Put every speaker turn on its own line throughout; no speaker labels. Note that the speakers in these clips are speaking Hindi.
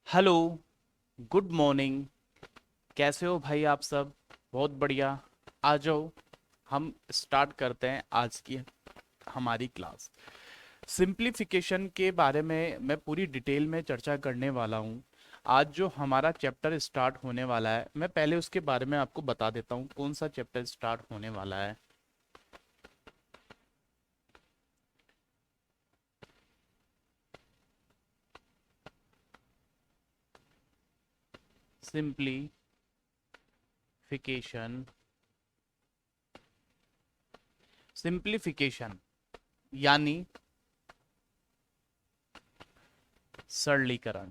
Hello, good morning. कैसे हो भाई आप सब? बहुत बढ़िया। आ जाओ, हम स्टार्ट करते हैं आज की हमारी क्लास। सिंप्लीफिकेशन के बारे में मैं पूरी डिटेल में चर्चा करने वाला हूँ। आज जो हमारा चैप्टर स्टार्ट होने वाला है, मैं पहले उसके बारे में आपको बता देता हूँ कौन सा चैप्टर स्टार्ट होने वाला है। सिंप्लीफिकेशन। सिंप्लीफिकेशन यानी सरलीकरण।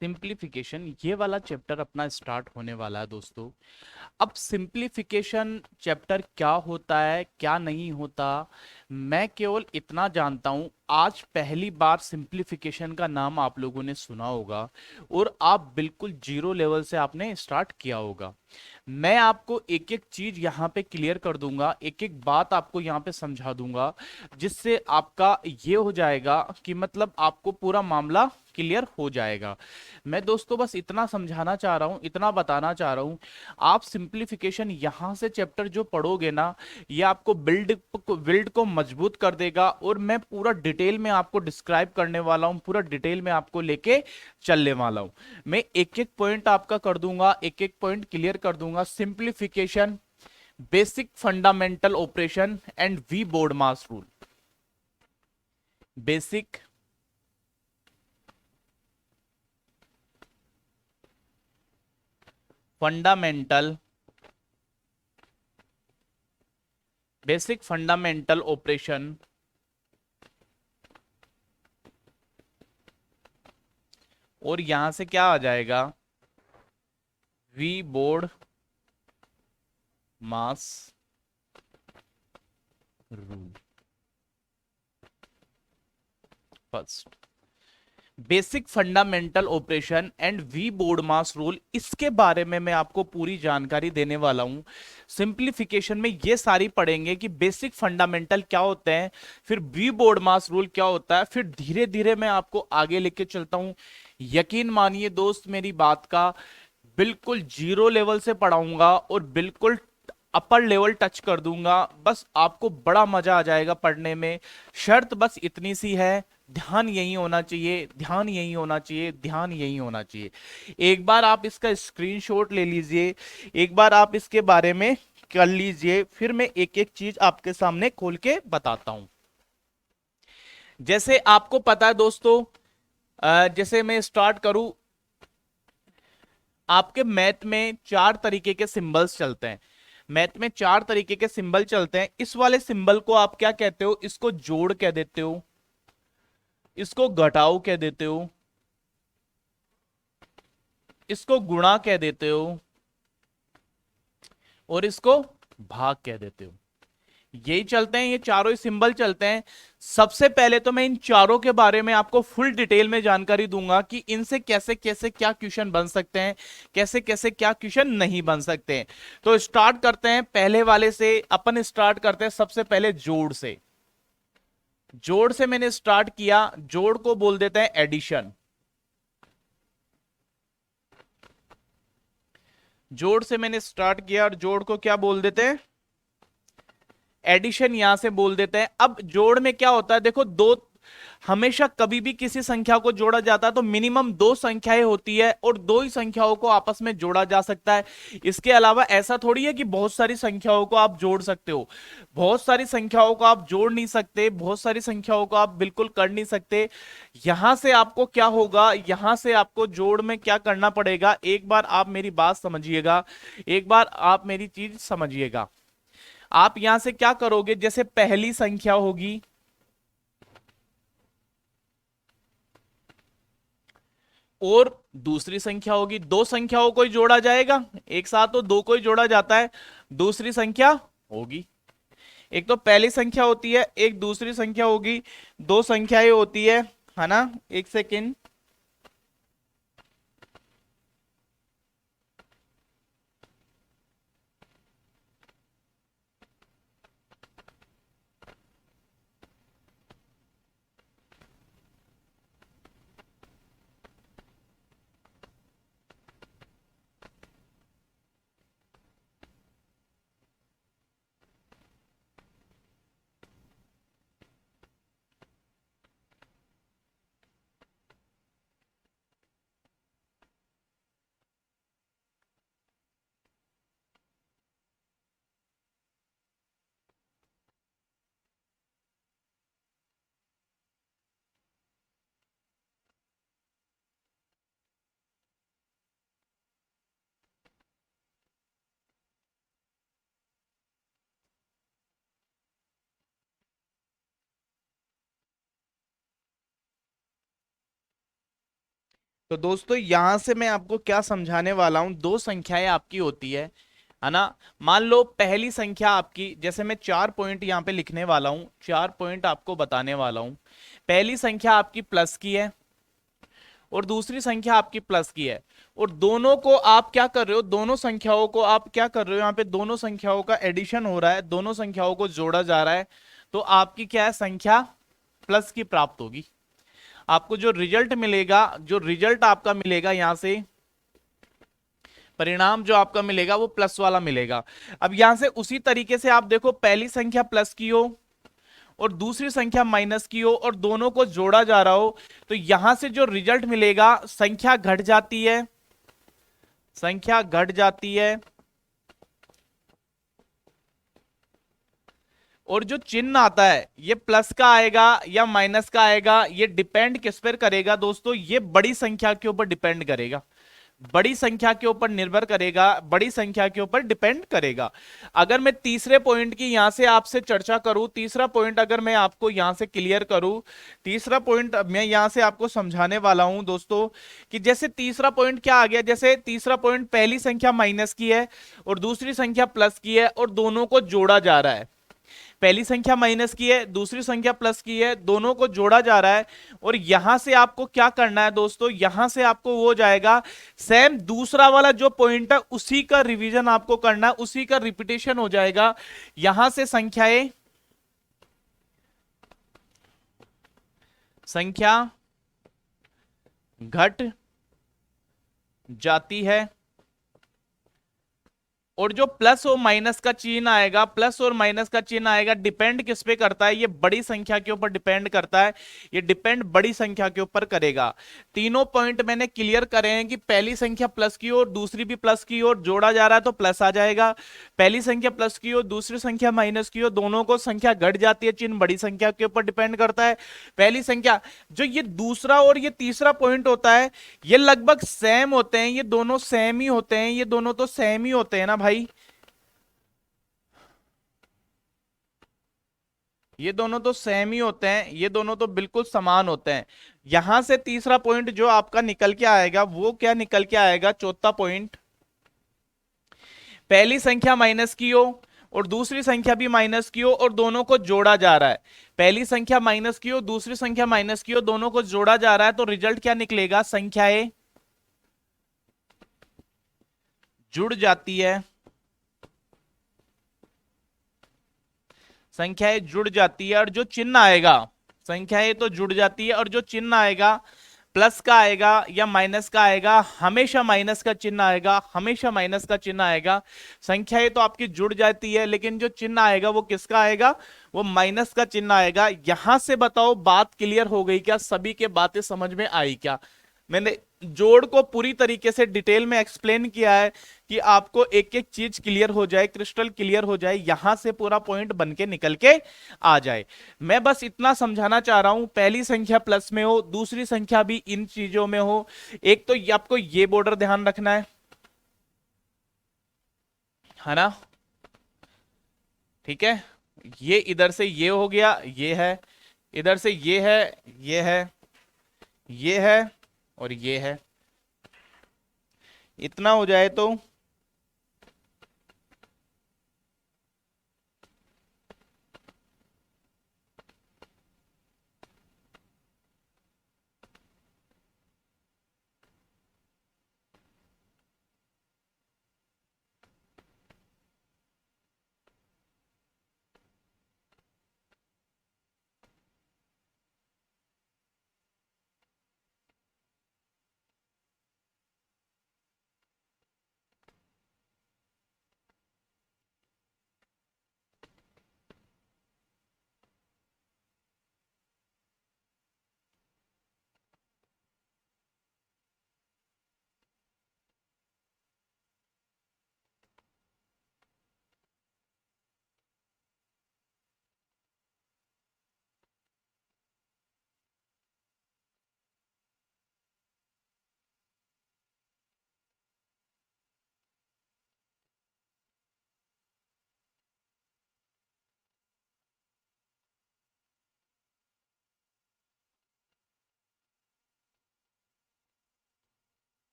सिंप्लीफिकेशन ये वाला चैप्टर अपना स्टार्ट होने वाला है दोस्तों। अब सिंप्लीफिकेशन चैप्टर क्या होता है, क्या नहीं होता, मैं केवल इतना जानता हूं। आज पहली बार सिंप्लीफिकेशन का नाम आप लोगों ने सुना होगा और आप बिल्कुल जीरो लेवल से आपने स्टार्ट किया होगा। मैं आपको एक एक चीज यहाँ पे क्लियर कर दूंगा, एक एक बात आपको यहाँ पे समझा दूंगा, जिससे आपका ये हो जाएगा कि मतलब आपको पूरा मामला क्लियर हो जाएगा। मैं दोस्तों बस इतना समझाना चाह रहा हूं, इतना बताना चाह रहा हूं। आप सिंप्लीफिकेशन यहां से चैप्टर जो पढ़ोगे ना, ये आपको बिल्ड को मजबूत कर देगा। और मैं पूरा डिटेल में आपको डिस्क्राइब करने वाला हूं, पूरा डिटेल में आपको लेके चलने वाला हूं। मैं एक एक पॉइंट आपका कर दूंगा, एक एक पॉइंट क्लियर कर दूंगा। Simplification, basic fundamental operation and V board mass rule. Basic fundamental, basic fundamental operation और यहां से क्या आ जाएगा, V board mass rule. First, basic fundamental operation and V board mass rule, इसके बारे में मैं आपको पूरी जानकारी देने वाला हूं। सिंप्लीफिकेशन में ये सारी पढ़ेंगे कि बेसिक फंडामेंटल क्या होते हैं, फिर वी बोर्ड मास रूल क्या होता है, फिर धीरे धीरे मैं आपको आगे लेके चलता हूं। यकीन मानिए दोस्त मेरी बात का, बिल्कुल जीरो लेवल से पढ़ाऊंगा और बिल्कुल अपर लेवल टच कर दूंगा। बस आपको बड़ा मजा आ जाएगा पढ़ने में। शर्त बस इतनी सी है, ध्यान यही होना चाहिए, ध्यान यही होना चाहिए, ध्यान यही होना चाहिए। एक बार आप इसका स्क्रीनशॉट ले लीजिए, एक बार आप इसके बारे में कर लीजिए, फिर मैं एक एक चीज आपके सामने खोल के बताता हूं। जैसे आपको पता है दोस्तों, जैसे मैं स्टार्ट करूं, आपके मैथ में चार तरीके के सिंबल्स चलते हैं। मैथ में चार तरीके के सिंबल चलते हैं। इस वाले सिंबल को आप क्या कहते हो? इसको जोड़ कह देते हो, इसको घटाओ कह देते हो, इसको गुणा कह देते हो और इसको भाग कह देते हो। यही चलते हैं, ये चारों ही सिंबल चलते हैं। सबसे पहले तो मैं इन चारों के बारे में आपको फुल डिटेल में जानकारी दूंगा कि इनसे कैसे कैसे क्या क्वेश्चन बन सकते हैं, कैसे कैसे क्या क्वेश्चन नहीं बन सकते हैं। तो स्टार्ट करते हैं पहले वाले से। अपन स्टार्ट करते हैं सबसे पहले जोड़ से। जोड़ से मैंने स्टार्ट किया, जोड़ को बोल देते हैं एडिशन। जोड़ से मैंने स्टार्ट किया और जोड़ को क्या बोल देते हैं? एडिशन यहां से बोल देते हैं। अब जोड़ में क्या होता है, देखो दो, हमेशा कभी भी किसी संख्या को जोड़ा जाता है तो मिनिमम दो संख्याएं होती है और दो ही संख्याओं को आपस में जोड़ा जा सकता है। इसके अलावा ऐसा थोड़ी है कि बहुत सारी संख्याओं को आप जोड़ सकते हो। बहुत सारी संख्याओं को आप जोड़ नहीं सकते, बहुत सारी संख्याओं को आप बिल्कुल कर नहीं सकते। यहां से आपको क्या होगा, यहां से आपको जोड़ में क्या करना पड़ेगा, एक बार आप मेरी बात समझिएगा, एक बार आप मेरी चीज समझिएगा। आप यहां से क्या करोगे, जैसे पहली संख्या होगी और दूसरी संख्या होगी, दो संख्याओं को ही जोड़ा जाएगा, एक साथ तो दो को ही जोड़ा जाता है। दूसरी संख्या होगी, एक तो पहली संख्या होती है, एक दूसरी संख्या होगी, दो संख्याएं होती है ना। एक सेकेंड, तो दोस्तों यहां से मैं आपको क्या समझाने वाला हूं, दो संख्याएं आपकी होती है ना। मान लो पहली संख्या आपकी, जैसे मैं 4 पॉइंट यहां पे लिखने वाला हूं, 4 पॉइंट आपको बताने वाला हूं। पहली संख्या आपकी प्लस की है और दूसरी संख्या आपकी प्लस की है, और दोनों को आप क्या कर रहे हो, दोनों संख्याओं को आप क्या कर रहे हो, यहाँ पे दोनों संख्याओं का एडिशन हो रहा है, दोनों संख्याओं को जोड़ा जा रहा है। तो आपकी क्या है, संख्या प्लस की प्राप्त होगी। आपको जो रिजल्ट मिलेगा, जो रिजल्ट आपका मिलेगा यहां से, परिणाम जो आपका मिलेगा वो प्लस वाला मिलेगा। अब यहां से उसी तरीके से आप देखो, पहली संख्या प्लस की हो और दूसरी संख्या माइनस की हो और दोनों को जोड़ा जा रहा हो, तो यहां से जो रिजल्ट मिलेगा, संख्या घट जाती है, संख्या घट जाती है। और जो चिन्ह आता है ये प्लस का आएगा या माइनस का आएगा, ये डिपेंड किस पर करेगा दोस्तों, ये बड़ी संख्या के ऊपर डिपेंड करेगा, बड़ी संख्या के ऊपर निर्भर करेगा, बड़ी संख्या के ऊपर डिपेंड करेगा। अगर मैं तीसरे पॉइंट की यहां से आपसे चर्चा करूं, तीसरा पॉइंट अगर मैं आपको यहां से क्लियर करूं, तीसरा पॉइंट मैं यहां से आपको समझाने वाला हूं दोस्तों, कि जैसे तीसरा पॉइंट क्या आ गया, जैसे तीसरा पॉइंट पहली संख्या माइनस की है और दूसरी संख्या प्लस की है और दोनों को जोड़ा जा रहा है। पहली संख्या माइनस की है, दूसरी संख्या प्लस की है, दोनों को जोड़ा जा रहा है। और यहां से आपको क्या करना है दोस्तों, यहां से आपको वो जाएगा, सेम दूसरा वाला जो पॉइंट है उसी का रिवीजन आपको करना है, उसी का रिपीटेशन हो जाएगा। यहां से संख्या घट जाती है, और जो प्लस और माइनस का चिन्ह आएगा, प्लस और माइनस का चिन्ह आएगा, डिपेंड किस पे करता है, ये बड़ी संख्या के ऊपर डिपेंड करता है, ये डिपेंड बड़ी संख्या के ऊपर करेगा। तीनों पॉइंट मैंने क्लियर करे हैं कि पहली संख्या प्लस की ओर, दूसरी भी प्लस की ओर जोड़ा जा रहा है तो प्लस आ जाएगा, पहली संख्या प्लस की ओर, दूसरी संख्या माइनस की ओर, दोनों को संख्या घट जाती है, चिन्ह बड़ी संख्या के ऊपर डिपेंड करता है। पहली संख्या, जो ये दूसरा और ये तीसरा पॉइंट होता है, ये लगभग सेम होते हैं, ये दोनों सेम ही होते हैं, ये दोनों तो सेम ही होते हैं ना भाई, ये दोनों तो सेम ही होते हैं, ये दोनों तो बिल्कुल समान होते हैं। यहां से तीसरा पॉइंट जो आपका निकल के आएगा वो क्या निकल के आएगा, चौथा पॉइंट, पहली संख्या माइनस की हो और दूसरी संख्या भी माइनस की हो और दोनों को जोड़ा जा रहा है, पहली संख्या माइनस की हो, दूसरी संख्या माइनस की हो, दोनों को जोड़ा जा रहा है, तो रिजल्ट क्या निकलेगा, संख्याएं जुड़ जाती है, संख्याएं जुड़ जाती है, और जो चिन्ह आएगा, संख्याएं तो जुड़ जाती है और जो चिन्ह आएगा, प्लस का आएगा या माइनस का आएगा, हमेशा माइनस का चिन्ह आएगा, हमेशा माइनस का चिन्ह आएगा। संख्याएं तो आपकी जुड़ जाती है लेकिन जो चिन्ह आएगा वो किसका आएगा, वो माइनस का चिन्ह आएगा। यहां से बताओ बात क्लियर हो गई क्या, सभी के बातें समझ में आई क्या। मैंने जोड़ को पूरी तरीके से डिटेल में एक्सप्लेन किया है कि आपको एक एक चीज क्लियर हो जाए, क्रिस्टल क्लियर हो जाए, यहां से पूरा पॉइंट बन के निकल के आ जाए। मैं बस इतना समझाना चाह रहा हूं, पहली संख्या प्लस में हो, दूसरी संख्या भी इन चीजों में हो, एक तो आपको ये बॉर्डर ध्यान रखना है ना, ठीक है। ये इधर से ये हो गया, ये है, इधर से ये है, ये है, ये है और ये है, इतना हो जाए तो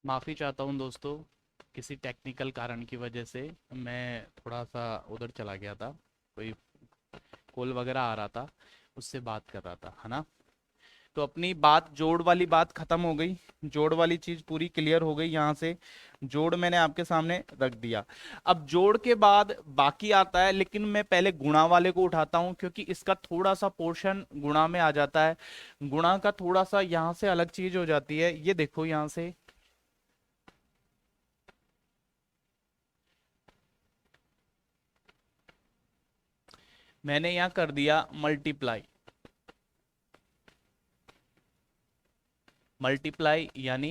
माफ़ी चाहता हूँ दोस्तों, किसी टेक्निकल कारण की वजह से मैं थोड़ा सा उधर चला गया था, कोई कॉल वगैरह आ रहा था, उससे बात कर रहा था, है ना। तो अपनी बात, जोड़ वाली बात खत्म हो गई, जोड़ वाली चीज पूरी क्लियर हो गई। यहाँ से जोड़ मैंने आपके सामने रख दिया। अब जोड़ के बाद बाकी आता है, लेकिन मैं पहले गुणा वाले को उठाता हूं, क्योंकि इसका थोड़ा सा पोर्शन गुणा में आ जाता है। गुणा का थोड़ा सा यहाँ से अलग चीज हो जाती है। ये देखो यहाँ से, मैंने यहाँ कर दिया मल्टीप्लाई। मल्टीप्लाई यानी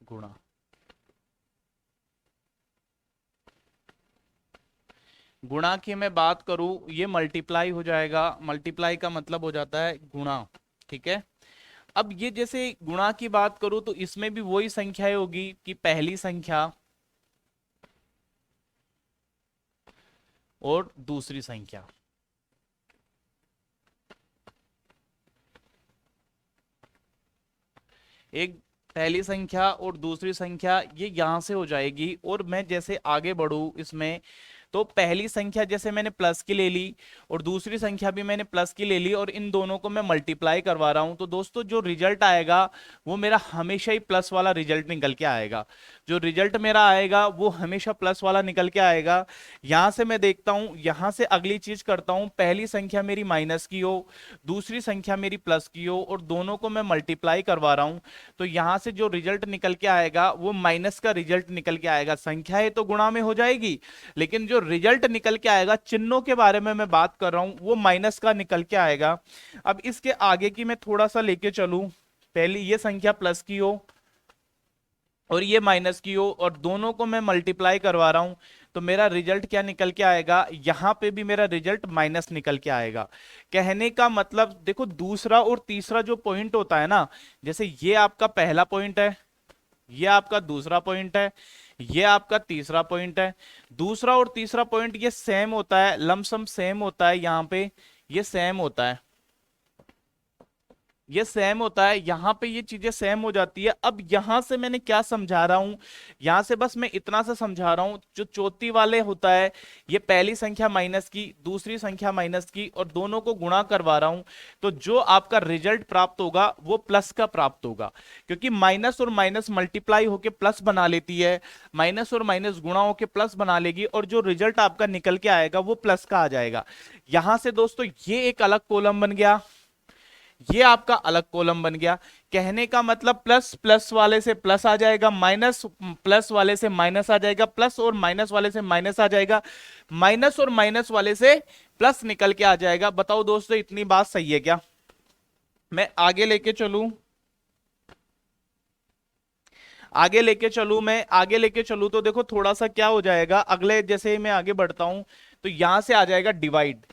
गुणा। गुणा की मैं बात करूं, ये मल्टीप्लाई हो जाएगा। मल्टीप्लाई का मतलब हो जाता है गुणा, ठीक है। अब ये जैसे गुणा की बात करूं तो इसमें भी वही संख्याएं होगी कि पहली संख्या और दूसरी संख्या। एक पहली संख्या और दूसरी संख्या ये यहां से हो जाएगी। और मैं जैसे आगे बढ़ू इसमें, तो पहली संख्या जैसे मैंने प्लस की ले ली और दूसरी संख्या भी मैंने प्लस की ले ली, और इन दोनों को मैं मल्टीप्लाई करवा रहा हूं, तो दोस्तों जो रिजल्ट आएगा वो मेरा हमेशा ही प्लस वाला रिजल्ट निकल के आएगा। जो रिजल्ट मेरा आएगा वो हमेशा प्लस वाला निकल के आएगा। यहां से मैं देखता हूं, यहां से अगली चीज करता हूं, पहली संख्या मेरी माइनस की हो, दूसरी संख्या मेरी प्लस की हो, और दोनों को मैं मल्टीप्लाई करवा रहा हूं, तो यहां से जो रिजल्ट निकल के आएगा वो माइनस का रिजल्ट निकल के आएगा। संख्याएं तो गुणा में हो जाएगी, लेकिन जो रिजल्ट निकल के आएगा, चिन्हों के बारे में मैं बात कर रहा हूं, वो माइनस का निकल के आएगा। अब इसके आगे की मैं थोड़ा सा लेके चलूं, पहली ये संख्या प्लस की हो और ये माइनस की हो, और दोनों को मैं मल्टीप्लाई करवा रहा हूं, तो मेरा रिजल्ट क्या निकल के आएगा, यहां पे भी मेरा रिजल्ट माइनस निकल के आएगा। कहने का मतलब देखो, दूसरा और तीसरा जो पॉइंट होता है ना, जैसे ये आपका पहला पॉइंट है, ये आपका दूसरा पॉइंट है, ये आपका तीसरा पॉइंट है। दूसरा और तीसरा पॉइंट ये सेम होता है, लमसम सेम होता है, यहां पे ये सेम होता है, ये सेम होता है, यहां पे ये चीजें सेम हो जाती है। अब यहां से मैंने क्या समझा रहा हूं, यहां से बस मैं इतना सा समझा रहा हूं, जो चौथी वाले होता है, ये पहली संख्या माइनस की, दूसरी संख्या माइनस की, और दोनों को गुणा करवा रहा हूं, तो जो आपका रिजल्ट प्राप्त होगा वो प्लस का प्राप्त होगा, क्योंकि माइनस और माइनस मल्टीप्लाई होके प्लस बना लेती है, माइनस और माइनस गुणा होके प्लस बना लेगी, और जो रिजल्ट आपका निकल के आएगा वो प्लस का आ जाएगा। यहां से दोस्तों ये एक अलग कॉलम बन गया, ये आपका अलग कॉलम बन गया। कहने का मतलब प्लस प्लस वाले से प्लस आ जाएगा, माइनस प्लस वाले से माइनस आ जाएगा, प्लस और माइनस वाले से माइनस आ जाएगा, माइनस और माइनस वाले से प्लस निकल के आ जाएगा। बताओ दोस्तों, इतनी बात सही है क्या? मैं आगे लेके चलूं, आगे लेके चलूं, मैं आगे लेके चलूं, तो देखो थोड़ा सा क्या हो जाएगा, अगले जैसे ही मैं आगे बढ़ता हूं, तो यहां से आ जाएगा डिवाइड।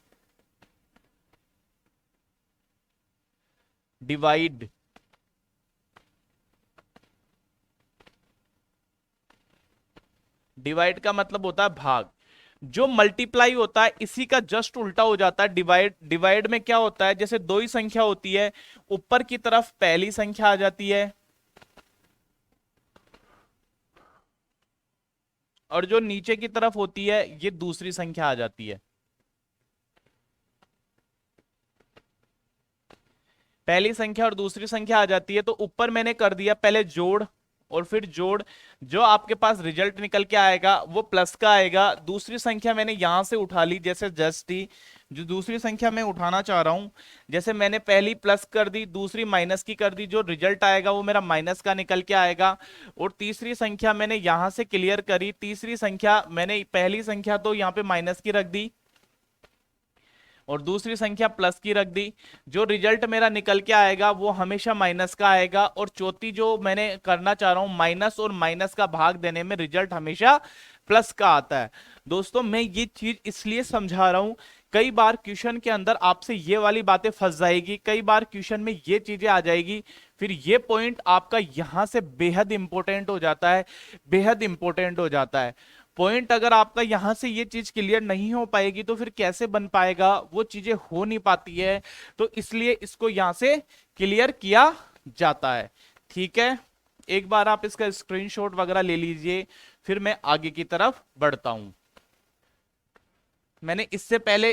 डिवाइड, डिवाइड का मतलब होता है भाग। जो मल्टीप्लाई होता है इसी का जस्ट उल्टा हो जाता है डिवाइड। डिवाइड में क्या होता है, जैसे दो ही संख्या होती है, ऊपर की तरफ पहली संख्या आ जाती है और जो नीचे की तरफ होती है ये दूसरी संख्या आ जाती है। पहली संख्या और दूसरी संख्या आ जाती है, तो ऊपर मैंने कर दिया पहले जोड़ और फिर जोड़, जो आपके पास रिजल्ट निकल के आएगा वो प्लस का आएगा। दूसरी संख्या मैंने यहां से उठा ली, जैसे जस्ट ही जो दूसरी संख्या मैं उठाना चाह रहा हूं, जैसे मैंने पहली प्लस कर दी, दूसरी माइनस की कर दी, जो रिजल्ट आएगा वो मेरा माइनस का निकल के आएगा। और तीसरी संख्या मैंने यहां से क्लियर करी, तीसरी संख्या मैंने पहली संख्या तो यहाँ पे माइनस की रख दी और दूसरी संख्या प्लस की रख दी, जो रिजल्ट मेरा निकल के आएगा वो हमेशा माइनस का आएगा। और चौथी जो मैंने करना चाह रहा हूं, माइनस और माइनस का भाग देने में रिजल्ट हमेशा प्लस का आता है। दोस्तों मैं ये चीज इसलिए समझा रहा हूं, कई बार क्वेश्चन के अंदर आपसे ये वाली बातें फंस जाएगी, कई बार क्वेश्चन में ये चीजें आ जाएगी, फिर ये पॉइंट आपका यहां से बेहद इंपॉर्टेंट हो जाता है, बेहद इंपॉर्टेंट हो जाता है। पॉइंट अगर आपका यहां से ये चीज क्लियर नहीं हो पाएगी तो फिर कैसे बन पाएगा, वो चीजें हो नहीं पाती है, तो इसलिए इसको यहां से क्लियर किया जाता है। ठीक है, एक बार आप इसका स्क्रीनशॉट वगैरह ले लीजिए, फिर मैं आगे की तरफ बढ़ता हूं। मैंने इससे पहले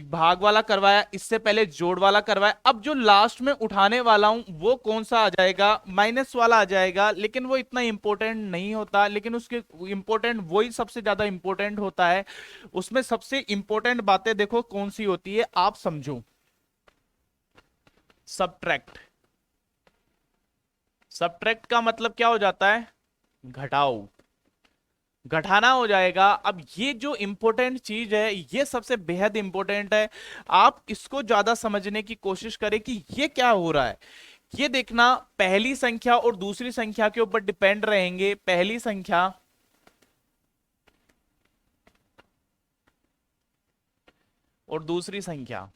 भाग वाला करवाया, इससे पहले जोड़ वाला करवाया, अब जो लास्ट में उठाने वाला हूं वो कौन सा आ जाएगा, माइनस वाला आ जाएगा। लेकिन वो इतना इंपॉर्टेंट नहीं होता, लेकिन उसके इंपॉर्टेंट वही सबसे ज्यादा इंपॉर्टेंट होता है। उसमें सबसे इंपॉर्टेंट बातें देखो कौन सी होती है, आप समझो। सबट्रैक्ट, सबट्रैक्ट का मतलब क्या हो जाता है, घटाओ, घटाना हो जाएगा। अब ये जो इंपॉर्टेंट चीज है, ये सबसे बेहद इंपॉर्टेंट है। आप इसको ज्यादा समझने की कोशिश करें कि ये क्या हो रहा है। ये देखना, पहली संख्या और दूसरी संख्या के ऊपर डिपेंड रहेंगे। पहली संख्या और दूसरी संख्या,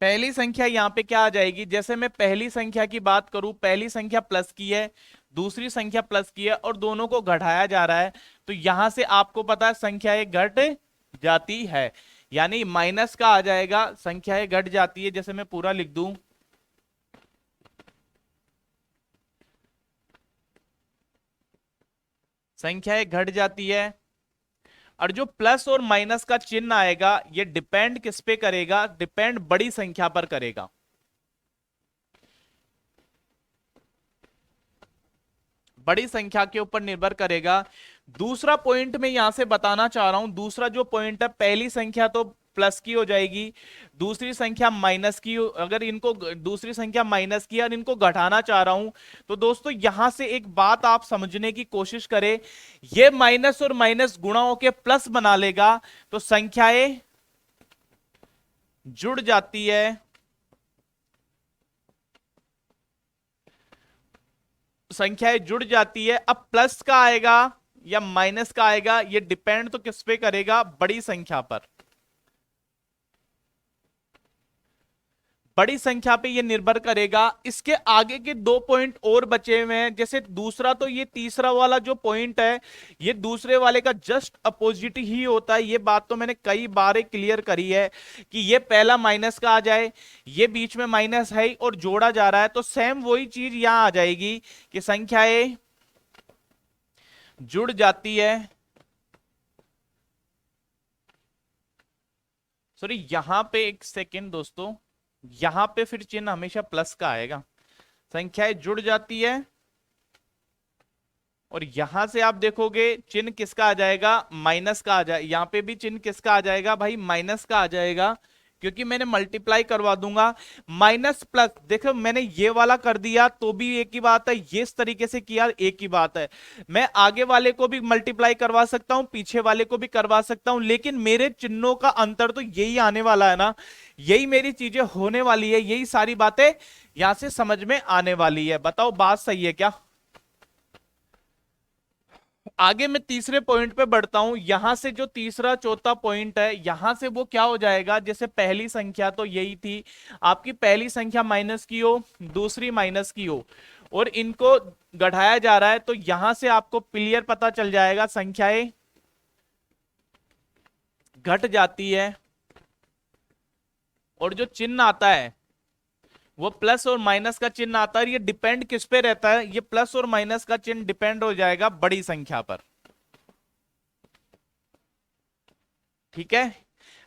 पहली संख्या यहां पे क्या आ जाएगी, जैसे मैं पहली संख्या की बात करूं, पहली संख्या प्लस की है, दूसरी संख्या प्लस की है और दोनों को घटाया जा रहा है, तो यहां से आपको पता है संख्याएं घट जाती है, यानी माइनस का आ जाएगा, संख्याएं घट जाती है। जैसे मैं पूरा लिख दूं, संख्याएं घट जाती है। और जो प्लस और माइनस का चिन्ह आएगा, ये डिपेंड किस पे करेगा, डिपेंड बड़ी संख्या पर करेगा। बड़ी संख्या के ऊपर निर्भर करेगा। दूसरा पॉइंट मैं यहां से बताना चाह रहा हूं, दूसरा जो पॉइंट है, पहली संख्या तो प्लस की हो जाएगी, दूसरी संख्या माइनस की। अगर इनको दूसरी संख्या माइनस की और इनको घटाना चाह रहा हूं, तो दोस्तों यहां से एक बात आप समझने की कोशिश करें, ये माइनस और माइनस गुणा होके प्लस बना लेगा, तो संख्याएं जुड़ जाती है। संख्याएं जुड़ जाती है। अब प्लस का आएगा या माइनस का आएगा, ये डिपेंड तो किस पे करेगा, बड़ी संख्या पर। बड़ी संख्या पे ये निर्भर करेगा। इसके आगे के दो पॉइंट और बचे हुए हैं, जैसे दूसरा, तो ये तीसरा वाला जो पॉइंट है, ये दूसरे वाले का जस्ट अपोजिट ही होता है। ये बात तो मैंने कई बार क्लियर करी है कि ये पहला माइनस का आ जाए, ये बीच में माइनस है और जोड़ा जा रहा है, तो सेम वही चीज यहां आ जाएगी कि संख्याएं जुड़ जाती है। सॉरी, यहां पे एक सेकेंड दोस्तों, यहां पे फिर चिन्ह हमेशा प्लस का आएगा, संख्याएं जुड़ जाती है। और यहां से आप देखोगे चिन्ह किसका आ जाएगा, माइनस का आ जाए, यहां पे भी चिन्ह किसका आ जाएगा भाई, माइनस का आ जाएगा, क्योंकि मैंने मल्टीप्लाई करवा दूंगा। माइनस प्लस, देखो मैंने ये वाला कर दिया तो भी एक ही बात है, ये इस तरीके से किया एक ही बात है। मैं आगे वाले को भी मल्टीप्लाई करवा सकता हूं, पीछे वाले को भी करवा सकता हूं, लेकिन मेरे चिन्हों का अंतर तो यही आने वाला है ना, यही मेरी चीजें होने वाली है, यही सारी बातें यहां से समझ में आने वाली है। बताओ बात सही है क्या। आगे मैं तीसरे पॉइंट पे बढ़ता हूं। यहां से जो तीसरा चौथा पॉइंट है, यहां से वो क्या हो जाएगा, जैसे पहली संख्या तो यही थी आपकी, पहली संख्या माइनस की हो, दूसरी माइनस की हो, और इनको घटाया जा रहा है, तो यहां से आपको क्लियर पता चल जाएगा संख्याएं घट जाती है। और जो चिन्ह आता है वो प्लस और माइनस का चिन्ह आता है। ये डिपेंड किस पे रहता है, ये प्लस और माइनस का चिन्ह डिपेंड हो जाएगा बड़ी संख्या पर। ठीक है,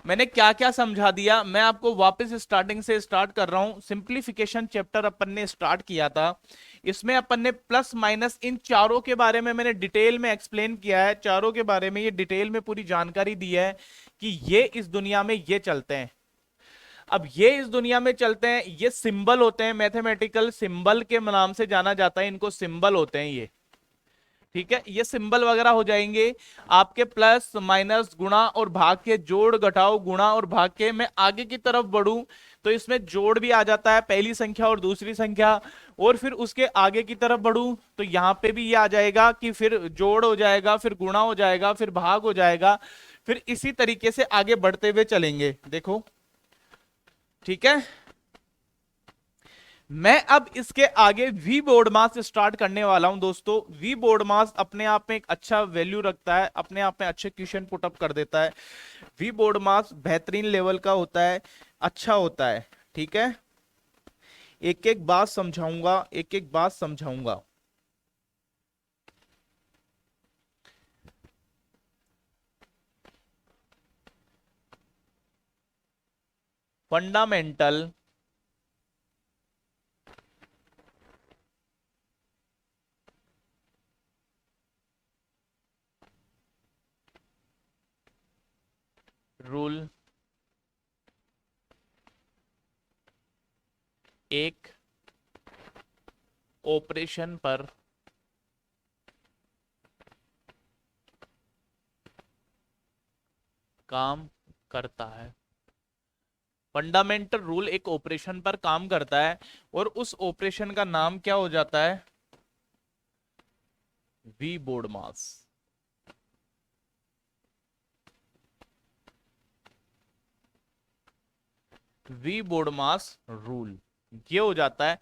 मैंने क्या क्या समझा दिया, मैं आपको वापस स्टार्टिंग से स्टार्ट कर रहा हूं। सिंप्लीफिकेशन चैप्टर अपन ने स्टार्ट किया था, इसमें अपन ने प्लस माइनस इन चारों के बारे में मैंने डिटेल में एक्सप्लेन किया है, चारों के बारे में ये डिटेल में पूरी जानकारी दी है कि ये इस दुनिया में ये चलते हैं। अब ये इस दुनिया में चलते हैं, ये सिंबल होते हैं, मैथमेटिकल सिंबल के नाम से जाना जाता है इनको, सिंबल होते हैं ये। ठीक है, ये सिंबल वगैरह हो जाएंगे आपके प्लस माइनस गुणा और भाग के, जोड़ घटाओ गुणा और भाग के। मैं आगे की तरफ बढ़ूं तो इसमें जोड़ भी आ जाता है, पहली संख्या और दूसरी संख्या। और फिर उसके आगे की तरफ बढ़ूं तो यहां पे भी ये आ जाएगा कि फिर जोड़ हो जाएगा, फिर गुणा हो जाएगा, फिर भाग हो जाएगा, फिर इसी तरीके से आगे बढ़ते हुए चलेंगे। देखो ठीक है, मैं अब इसके आगे वी बोर्ड मास स्टार्ट करने वाला हूं दोस्तों। वी बोर्ड मास अपने आप में एक अच्छा वैल्यू रखता है, अपने आप में अच्छे क्वेश्चन पुट अप कर देता है। वी बोर्ड मास बेहतरीन लेवल का होता है, अच्छा होता है। ठीक है, एक एक बात समझाऊंगा, एक एक बात समझाऊंगा। फंडामेंटल रूल एक ऑपरेशन पर काम करता है। फंडामेंटल रूल एक ऑपरेशन पर काम करता है और उस ऑपरेशन का नाम क्या हो जाता है? V board mass. We board mass rule ये हो जाता है।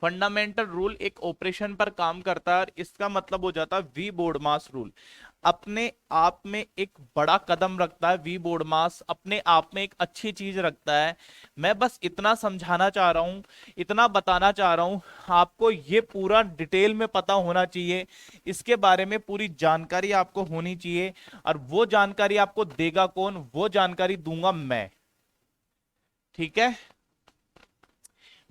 फंडामेंटल रूल एक ऑपरेशन पर काम करता है और इसका मतलब हो जाता है वी बोर्ड मास रूल। अपने आप में एक बड़ा कदम रखता है वी बोर्ड मास, अपने आप में एक अच्छी चीज रखता है। मैं बस इतना समझाना चाह रहा हूं, इतना बताना चाह रहा हूं, आपको ये पूरा डिटेल में पता होना चाहिए, इसके बारे में पूरी जानकारी आपको होनी चाहिए। और वो जानकारी आपको देगा कौन? वो जानकारी दूंगा मैं। ठीक है।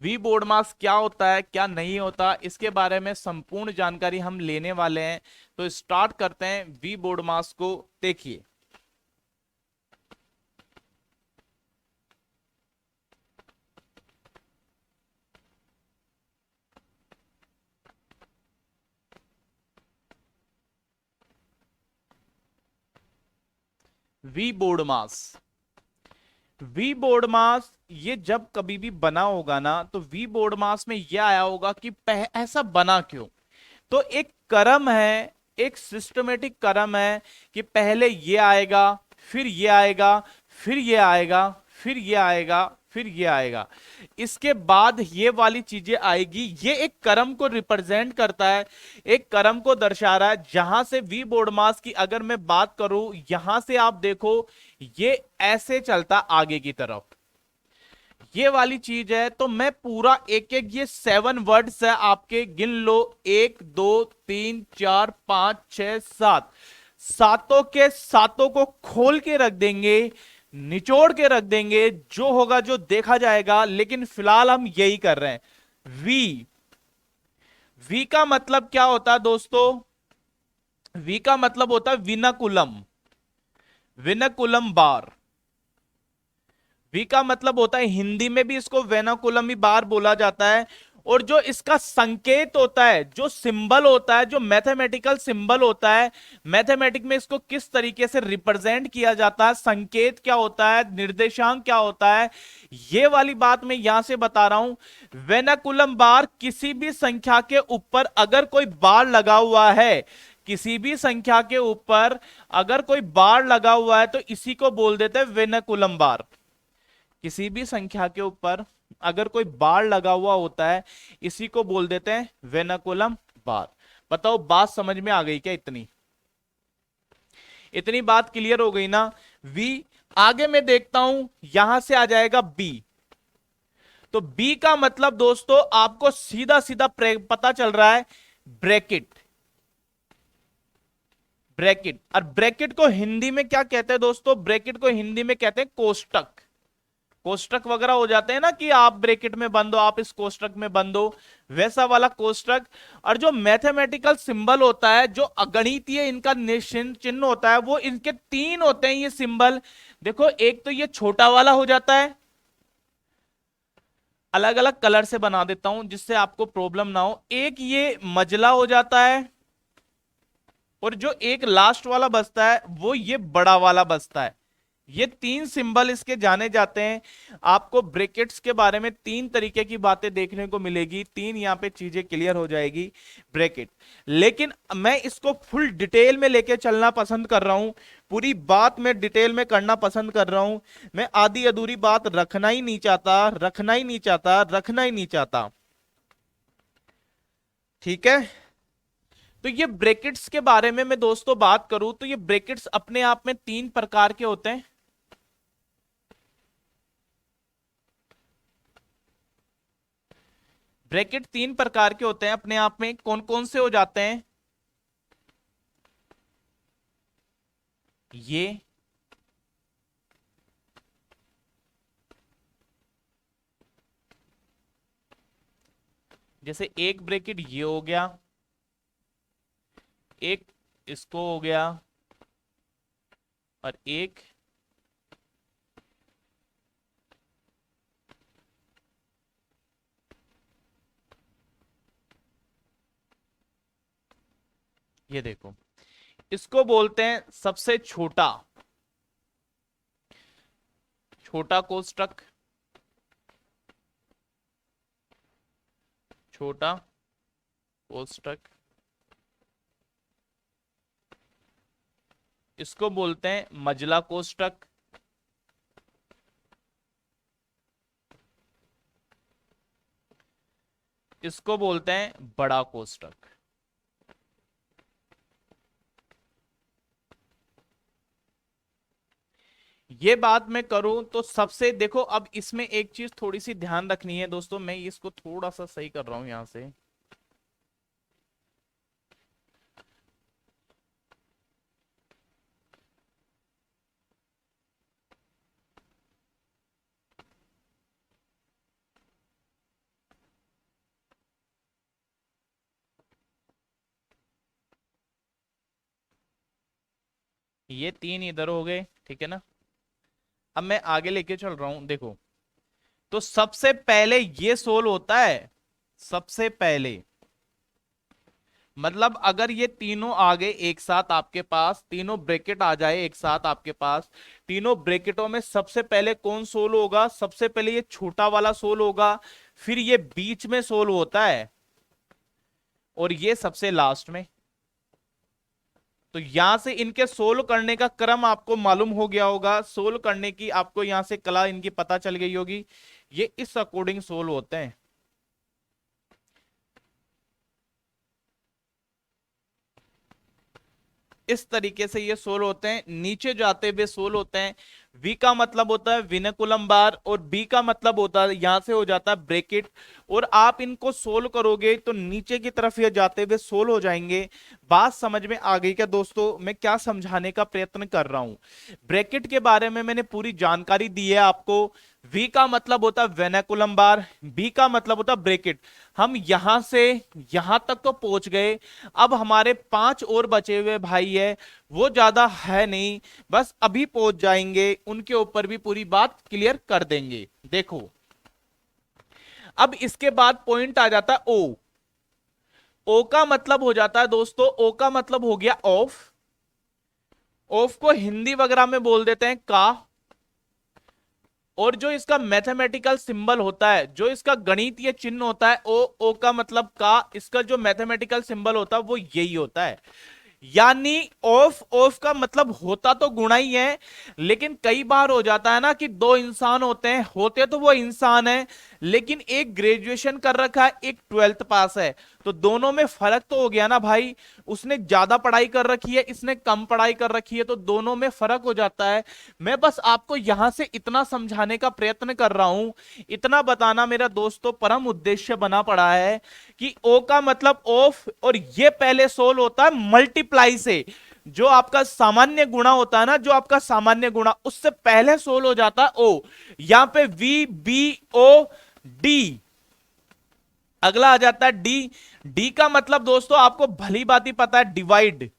वी बोर्ड मास क्या होता है, क्या नहीं होता, इसके बारे में संपूर्ण जानकारी हम लेने वाले हैं। तो स्टार्ट करते हैं वी बोर्ड मास को। देखिए, वी बोर्ड मास, वी बोर्ड मास ये जब कभी भी बना होगा ना, तो वी बोर्ड मास में यह आया होगा कि ऐसा बना क्यों। तो एक क्रम है, एक सिस्टमेटिक क्रम है कि पहले ये आएगा, फिर ये आएगा, फिर ये आएगा, फिर ये आएगा, फिर ये आएगा, इसके बाद ये वाली चीजें आएगी। ये एक क्रम को रिप्रेजेंट करता है, एक क्रम को दर्शा रहा है। जहां से वी बोर्ड मास की अगर मैं बात करूं, यहां से आप देखो ये ऐसे चलता आगे की तरफ, ये वाली चीज है। तो मैं पूरा एक एक ये 7 वर्ड्स है आपके, गिन लो, 1 2 3 4 5 6 7, सातों के सातों को खोल के रख देंगे, निचोड़ के रख देंगे, जो होगा जो देखा जाएगा। लेकिन फिलहाल हम यही कर रहे हैं। वी, वी का मतलब क्या होता है दोस्तों? वी का मतलब होता है विनकुलम, विनकुलम बार। वी का मतलब होता है, हिंदी में भी इसको वेनाकुलम ही बार बोला जाता है। और जो इसका संकेत होता है, जो सिंबल होता है, जो मैथमेटिकल सिंबल होता है, मैथमेटिक में इसको किस तरीके से रिप्रेजेंट किया जाता है, संकेत क्या होता है, निर्देशांक क्या होता है, ये वाली बात मैं यहां से बता रहा हूं। वेनाकुलम बार, किसी भी संख्या के ऊपर अगर कोई बार लगा हुआ है, किसी भी संख्या के ऊपर अगर कोई बार लगा हुआ है, तो इसी को बोल देते हैं वेनाकुलम बार। किसी भी संख्या के ऊपर अगर कोई बार लगा हुआ होता है, इसी को बोल देते हैं वेनाकुलम बार। बताओ, बात समझ में आ गई क्या? इतनी इतनी बात क्लियर हो गई ना? वी। आगे मैं देखता हूं, यहां से आ जाएगा बी। तो बी का मतलब दोस्तों आपको सीधा सीधा पता चल रहा है, ब्रैकेट। ब्रैकेट, और ब्रैकेट को हिंदी में क्या कहते हैं दोस्तों? ब्रैकेट को हिंदी में कहते हैं कोष्टक। कोष्टक वगैरह हो जाते हैं ना, कि आप ब्रैकेट में बंद हो, आप इस कोष्टक में बंद हो, वैसा वाला कोष्टक। और जो मैथमेटिकल सिंबल होता है, जो अगणितीय इनका चिन्ह होता है, वो इनके 3 होते हैं ये सिंबल। देखो, एक तो ये छोटा वाला हो जाता है, अलग अलग कलर से बना देता हूं जिससे आपको प्रॉब्लम ना हो। एक ये मजला हो जाता है, और जो एक लास्ट वाला बचता है वो ये बड़ा वाला बचता है। ये 3 सिंबल इसके जाने जाते हैं। आपको ब्रैकेट्स के बारे में 3 तरीके की बातें देखने को मिलेगी, 3 यहां पे चीजें क्लियर हो जाएगी। ब्रैकेट, लेकिन मैं इसको फुल डिटेल में लेके चलना पसंद कर रहा हूं, पूरी बात मैं डिटेल में करना पसंद कर रहा हूं। मैं आधी अधूरी बात रखना ही नहीं चाहता, रखना ही नहीं चाहता, रखना ही नहीं चाहता। ठीक है। तो ये ब्रैकेट्स के बारे में मैं दोस्तों बात करूं, तो ये ब्रैकेट्स अपने आप में 3 प्रकार के होते हैं। ब्रैकेट तीन प्रकार के होते हैं अपने आप में, कौन कौन से हो जाते हैं? ये, जैसे एक ब्रैकेट ये हो गया, एक इसको हो गया, और एक ये देखो, इसको बोलते हैं सबसे छोटा, छोटा कोष्टक, छोटा कोष्टक। इसको बोलते हैं मझला कोष्टक। इसको बोलते हैं बड़ा कोष्टक। ये बात मैं करूं तो सबसे देखो, अब इसमें एक चीज थोड़ी सी ध्यान रखनी है दोस्तों, मैं इसको थोड़ा सा सही कर रहा हूं यहां से। ये तीन इधर हो गए, ठीक है ना? अब मैं आगे लेके चल रहा हूं, देखो। तो सबसे पहले ये सोल होता है, सबसे पहले। मतलब अगर ये तीनों आ गए एक साथ आपके पास, तीनों ब्रैकेट आ जाए एक साथ आपके पास, तीनों ब्रैकेटों में सबसे पहले कौन सोल होगा? सबसे पहले ये छोटा वाला सोल होगा, फिर ये बीच में सोल होता है, और ये सबसे लास्ट में। तो यहां से इनके सोल्व करने का क्रम आपको मालूम हो गया होगा, सोल्व करने की आपको यहां से कला इनकी पता चल गई होगी। ये इस अकॉर्डिंग सोल्व होते हैं। इस तरीके से ये सोल होते हैं, नीचे जाते हुए सोल होते हैं। वी का मतलब होता है विनकुलम बार, और बी का मतलब होता है यहां से हो जाता है ब्रैकेट। और आप इनको सोल्व करोगे तो नीचे की तरफ ये जाते हुए सोल्व हो जाएंगे। बात समझ में आ गई क्या दोस्तों, मैं क्या समझाने का प्रयत्न कर रहा हूं? ब्रैकेट के बारे में मैंने पूरी जानकारी दी है आपको। वी का मतलब होता है वेनाकुलम बार, बी का मतलब होता है ब्रैकेट। हम यहां से यहां तक तो पहुंच गए। अब हमारे पांच और बचे हुए भाई है, वो ज्यादा है नहीं, बस अभी पहुंच जाएंगे, उनके ऊपर भी पूरी बात क्लियर कर देंगे। देखो, अब इसके बाद पॉइंट आ जाता है ओ। ओ का मतलब हो जाता है दोस्तों, ओ का मतलब हो गया ऑफ। ऑफ को हिंदी वगैरह में बोल देते हैं का। और जो इसका मैथमेटिकल सिंबल होता है, जो इसका गणितीय चिन्ह होता है, ओ, ओ का मतलब का, इसका जो मैथमेटिकल सिंबल होता है वो यही होता है। यानी ऑफ, ऑफ का मतलब होता तो गुणा ही है, लेकिन कई बार हो जाता है ना कि दो इंसान होते हैं, होते तो वो इंसान है, लेकिन एक ग्रेजुएशन कर रखा है, एक 12th पास है, तो दोनों में फर्क तो हो गया ना भाई। उसने ज्यादा पढ़ाई कर रखी है, इसने कम पढ़ाई कर रखी है, तो दोनों में फर्क हो जाता है। मैं बस आपको यहां से इतना समझाने का प्रयत्न कर रहा हूं, इतना बताना मेरा दोस्तों परम उद्देश्य बना पड़ा है कि ओ का मतलब ऑफ, और ये पहले सोल होता है मल्टीप्लाई से। जो आपका सामान्य गुणा होता है ना, जो आपका सामान्य गुणा, उससे पहले सोल हो जाता है ओ। यहां पे वी बी ओ डी, अगला आ जाता है डी। डी का मतलब दोस्तों आपको भली बात पता है, डिवाइड।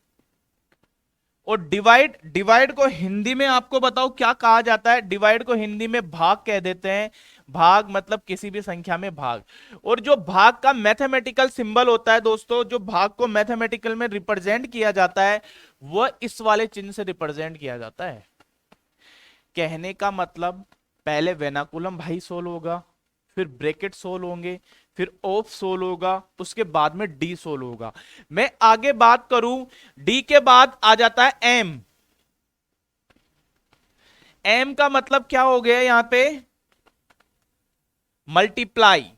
और डिवाइड, डिवाइड को हिंदी में आपको बताओ क्या कहा जाता है? डिवाइड को हिंदी में भाग कह देते हैं। भाग मतलब किसी भी संख्या में भाग। और जो भाग का मैथमेटिकल सिंबल होता है दोस्तों, जो भाग को मैथमेटिकल में रिप्रेजेंट किया जाता है, वह इस वाले चिन्ह से रिप्रेजेंट किया जाता है। कहने का मतलब, पहले वेनाकुलम भाई सोल होगा, फिर ब्रैकेट सोल होंगे, फिर ऑफ सोल होगा, उसके बाद में डी सोल होगा। मैं आगे बात करूं, डी के बाद आ जाता है एम। एम का मतलब क्या हो गया यहां पे? मल्टीप्लाई।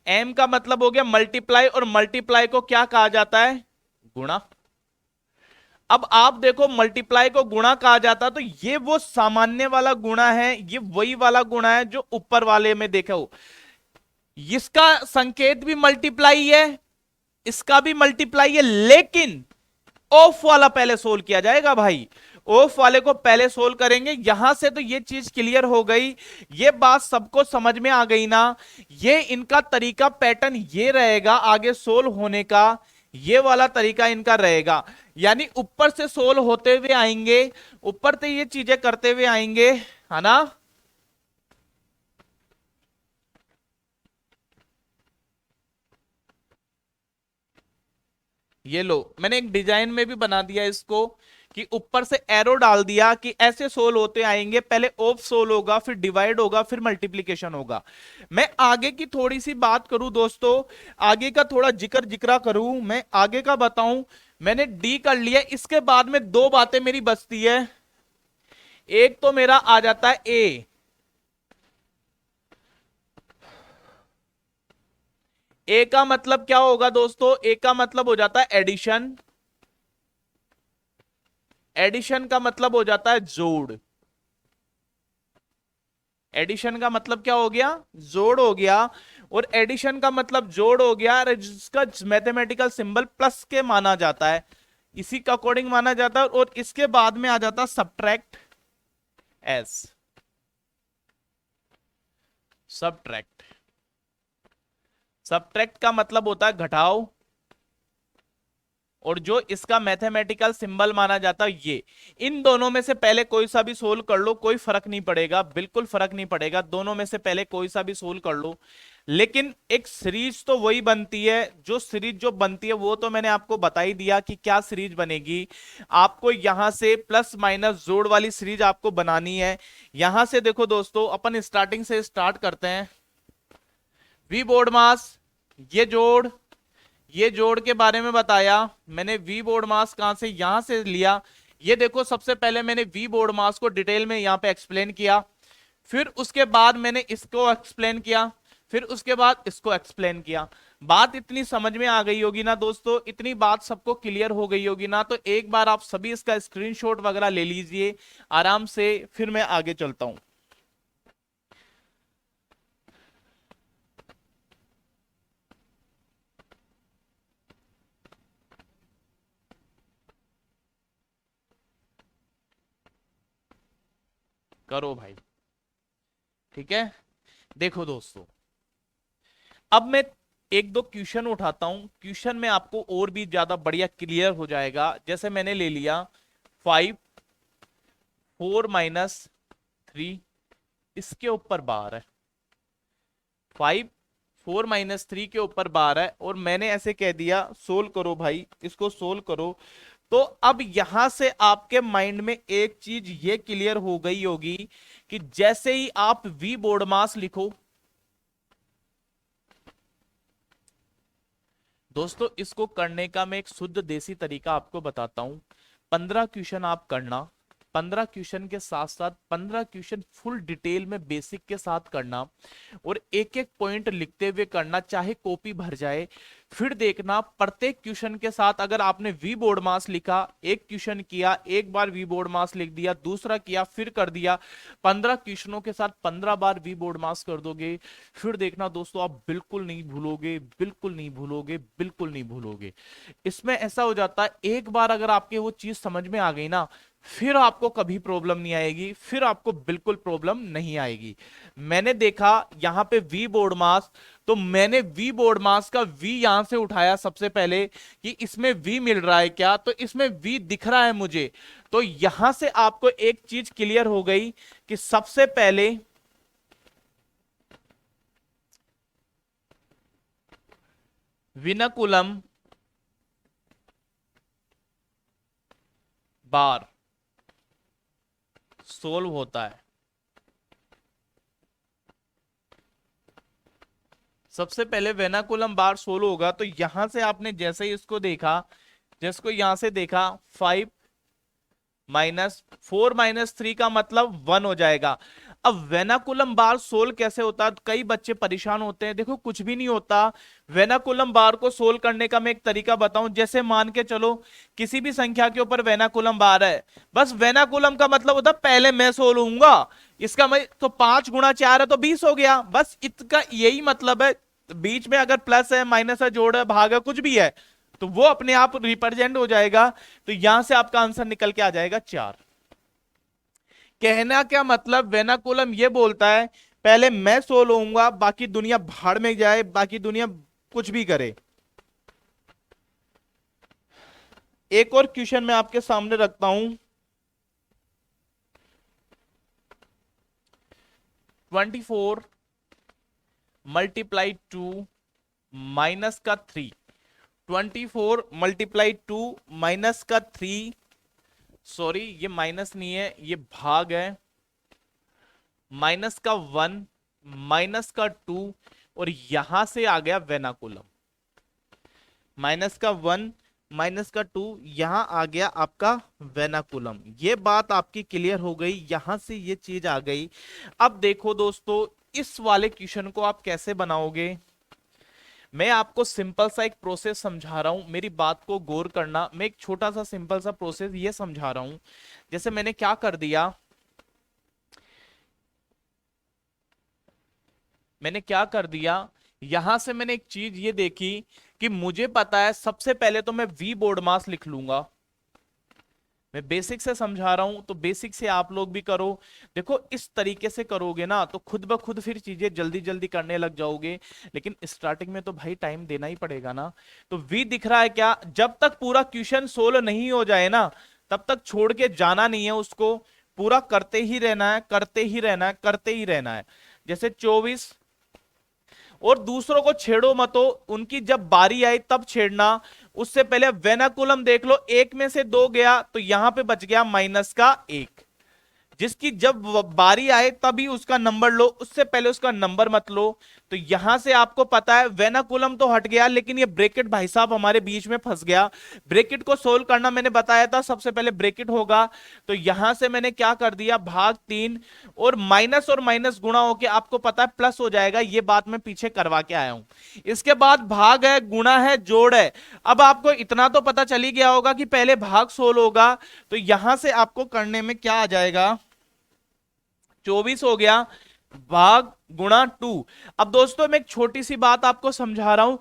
एम का मतलब हो गया मल्टीप्लाई, और मल्टीप्लाई को क्या कहा जाता है? गुणा। अब आप देखो मल्टीप्लाई को गुणा कहा जाता है, तो ये वो सामान्य वाला गुणा है, ये वही वाला गुणा है जो ऊपर वाले में देखा हो। इसका संकेत भी मल्टीप्लाई है, इसका भी मल्टीप्लाई है, लेकिन ऑफ वाला पहले सोल्व किया जाएगा भाई। ऑफ वाले को पहले सोल्व करेंगे। यहां से तो ये चीज क्लियर हो गई, ये बात सबको समझ में आ गई ना। ये इनका तरीका पैटर्न ये रहेगा आगे सोल्व होने का, ये वाला तरीका इनका रहेगा, यानी ऊपर से सोल्व होते हुए आएंगे, ऊपर से ये चीजें करते हुए आएंगे, है ना। ये लो मैंने एक डिजाइन में भी बना दिया इसको, कि ऊपर से एरो डाल दिया कि ऐसे सोल्व होते आएंगे, पहले ऑफ सोल्व होगा, फिर डिवाइड होगा, फिर मल्टीप्लीकेशन होगा। मैं आगे की थोड़ी सी बात करूं दोस्तों, आगे का थोड़ा जिक्रा करूं, मैं आगे का बताऊं। मैंने डी कर लिया, इसके बाद में दो बातें मेरी बचती है। एक तो मेरा आ जाता है ए, ए का मतलब क्या होगा दोस्तों, ए का मतलब हो जाता है एडिशन, एडिशन का मतलब हो जाता है जोड़, एडिशन का मतलब क्या हो गया, जोड़ हो गया। और एडिशन का मतलब जोड़ हो गया, जिसका मैथमेटिकल सिंबल प्लस के माना जाता है, इसी का अकॉर्डिंग माना जाता है। और इसके बाद में आ जाता है सब्ट्रैक्ट एस, सब्ट्रैक्ट, सब्ट्रैक्ट का मतलब होता है घटाओ, और जो इसका मैथमेटिकल सिंबल माना जाता है ये। इन दोनों में से पहले कोई सा भी सोल्व कर लो, कोई फर्क नहीं पड़ेगा, बिल्कुल फर्क नहीं पड़ेगा, दोनों में से पहले कोई सा भी सोल्व कर लो। लेकिन एक सीरीज तो वही बनती है, जो सीरीज जो बनती है वो तो मैंने आपको बता ही दिया कि क्या सीरीज बनेगी। आपको यहां से प्लस माइनस जोड़ वाली सीरीज आपको बनानी है। यहां से देखो दोस्तों, अपन स्टार्टिंग से स्टार्ट करते हैं। वी बोर्ड मास, ये जोड़, ये जोड़ के बारे में बताया मैंने। वी बोर्ड मास कहां से, यहां से लिया। ये देखो सबसे पहले मैंने वी बोर्ड मास को डिटेल में यहां पे एक्सप्लेन किया, फिर उसके बाद मैंने इसको एक्सप्लेन किया, फिर उसके बाद इसको एक्सप्लेन किया। बात इतनी समझ में आ गई होगी ना दोस्तों, इतनी बात सबको क्लियर हो गई होगी ना। तो एक बार आप सभी इसका स्क्रीनशॉट वगैरह ले लीजिए आराम से, फिर मैं आगे चलता हूं। करो भाई, ठीक है। देखो दोस्तों, अब मैं एक दो क्वेश्चन उठाता हूं, क्वेश्चन में आपको और भी ज्यादा बढ़िया क्लियर हो जाएगा। जैसे मैंने ले लिया 5 4 माइनस 3, इसके ऊपर बार है, 5 4 माइनस 3 के ऊपर बार है, और मैंने ऐसे कह दिया सोल्व करो भाई, इसको सोल्व करो। तो अब यहां से आपके माइंड में एक चीज ये क्लियर हो गई होगी कि जैसे ही आप वी बोर्ड मास लिखो दोस्तों, इसको करने का मैं एक शुद्ध देसी तरीका आपको बताता हूं। 15 क्वेश्चन आप करना, 15 क्वेश्चन के साथ साथ 15 क्वेश्चन फुल डिटेल में बेसिक के साथ करना, और एक एक पॉइंट लिखते हुए करना, चाहे कॉपी भर जाए। फिर देखना प्रत्येक क्वेश्चन के साथ, अगर आपने वी बोर्ड मास लिखा, एक क्वेश्चन किया, एक बार वी बोर्ड मास लिख दिया, दूसरा किया, फिर कर दिया, 15 क्वेश्चनों के साथ 15 बार वी बोर्ड मास कर दोगे। फिर देखना दोस्तों, आप बिल्कुल नहीं भूलोगे, बिल्कुल नहीं भूलोगे, बिल्कुल नहीं भूलोगे। इसमें ऐसा हो जाता है, एक बार अगर आपके वो चीज समझ में आ गई ना, फिर आपको कभी प्रॉब्लम नहीं आएगी, फिर आपको बिल्कुल प्रॉब्लम नहीं आएगी। मैंने देखा यहां पे वी बोर्ड मास, तो मैंने वी बोर्ड मास का वी यहां से उठाया सबसे पहले कि इसमें वी मिल रहा है क्या, तो इसमें वी दिख रहा है मुझे। तो यहां से आपको एक चीज क्लियर हो गई कि सबसे पहले विनकुलम बार सोल्व होता है। सबसे पहले वेनाकुलम बार सोल्व होगा, तो यहां से आपने जैसे ही इसको देखा, जिसको यहां से देखा 5 माइनस 4 माइनस 3 का मतलब 1 हो जाएगा। अब वेनाकुलम बार सोल्व कैसे होता है, कई बच्चे परेशान होते हैं। देखो कुछ भी नहीं होता। वेनाकुलम बार को सोल्व करने का मैं एक तरीका बताऊं। जैसे मान के चलो किसी भी संख्या के ऊपर वेनाकुलम बार है, बस वेनाकुलम का मतलब होता है पहले मैं सोल्व होऊंगा, इसका मैं तो 5 गुणा 4 है तो 20 हो गया, बस इसका यही मतलब है। बीच में अगर प्लस है, माइनस है, जोड़ है, भाग है, कुछ भी है, तो वो अपने आप रिप्रेजेंट हो जाएगा। तो यहां से आपका आंसर निकल के आ जाएगा 4। कहना क्या मतलब, वेनाकुलम ये बोलता है पहले मैं सोल्व होऊंगा, बाकी दुनिया भाड़ में जाए, बाकी दुनिया कुछ भी करे। एक और क्वेश्चन मैं आपके सामने रखता हूं। 24 मल्टीप्लाई 2 माइनस का 3। 24 मल्टीप्लाई 2 माइनस का 3, सॉरी ये माइनस नहीं है, ये भाग है। माइनस का 1, माइनस का 2, और यहां से आ गया वेनाकुलम। माइनस का 1, माइनस का 2, यहां आ गया आपका वेनाकुलम। ये बात आपकी क्लियर हो गई, यहां से ये चीज आ गई। अब देखो दोस्तों, इस वाले क्वेश्चन को आप कैसे बनाओगे। मैं आपको सिंपल सा एक प्रोसेस समझा रहा हूं, मेरी बात को गौर करना। मैं एक छोटा सा सिंपल सा प्रोसेस ये समझा रहा हूं। जैसे मैंने क्या कर दिया, मैंने क्या कर दिया, यहां से मैंने एक चीज ये देखी कि मुझे पता है सबसे पहले तो मैं वी बोर्ड मास लिख लूंगा। मैं बेसिक से समझा रहा हूं तो बेसिक से आप लोग भी करो। देखो इस तरीके से करोगे ना तो खुद ब खुद फिर चीजें जल्दी जल्दी करने लग जाओगे। लेकिन स्टार्टिंग में तो भाई टाइम देना ही पड़ेगा ना। तो वी दिख रहा है क्या, जब तक पूरा क्वेश्चन सोल्व नहीं हो जाए ना, तब तक छोड़ के जाना नहीं है उसको। पूरा करते ही रहना है, करते ही रहना है, करते ही रहना है। जैसे 24, और दूसरों को छेड़ो मतो, उनकी जब बारी आई तब छेड़ना। उससे पहले वेनाकुलम देख लो, एक में से 2 गया तो यहां पे बच गया माइनस का 1। जिसकी जब बारी आए तभी उसका नंबर लो, उससे पहले उसका नंबर मत लो। तो यहां से आपको पता है वेनाकुलम तो हट गया, लेकिन ये ब्रैकेट भाई साहब हमारे बीच में फंस गया। ब्रैकेट को सोल्व करना मैंने बताया था, सबसे पहले ब्रैकेट होगा। तो यहां से मैंने क्या कर दिया, भाग 3, और माइनस गुणा होके आपको पता है प्लस हो जाएगा। ये बात मैं पीछे करवा के आया हूं। इसके बाद भाग है, गुणा है, जोड़ है। अब आपको इतना तो पता चली गया होगा कि पहले भाग सोल्व होगा। तो यहां से आपको करने में क्या आ जाएगा, 24 हो गया, भाग गुणा 2। अब दोस्तों मैं एक छोटी सी बात आपको समझा रहा हूं।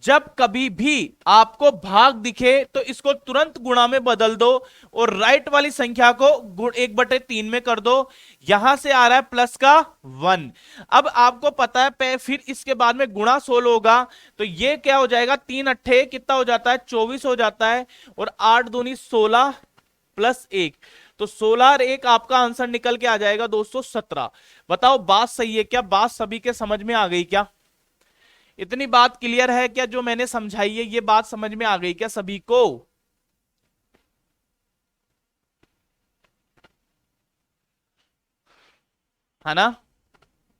जब कभी भी आपको भाग दिखे तो इसको तुरंत गुणा में बदल दो, और राइट वाली संख्या को 1/3 में कर दो। यहां से आ रहा है प्लस का 1। अब आपको पता है फिर इसके बाद में गुणा 16 होगा। तो ये क्या हो जाएगा, 3 अट्ठे कितना हो जाता है, 24 हो जाता है। और 8 दूनी 16 प्लस 1, तो 16 और 1 आपका आंसर निकल के आ जाएगा दोस्तों 17। बताओ बात सही है क्या, बात सभी के समझ में आ गई क्या। इतनी बात क्लियर है क्या, जो मैंने समझाई है ये बात समझ में आ गई क्या सभी को। है ना।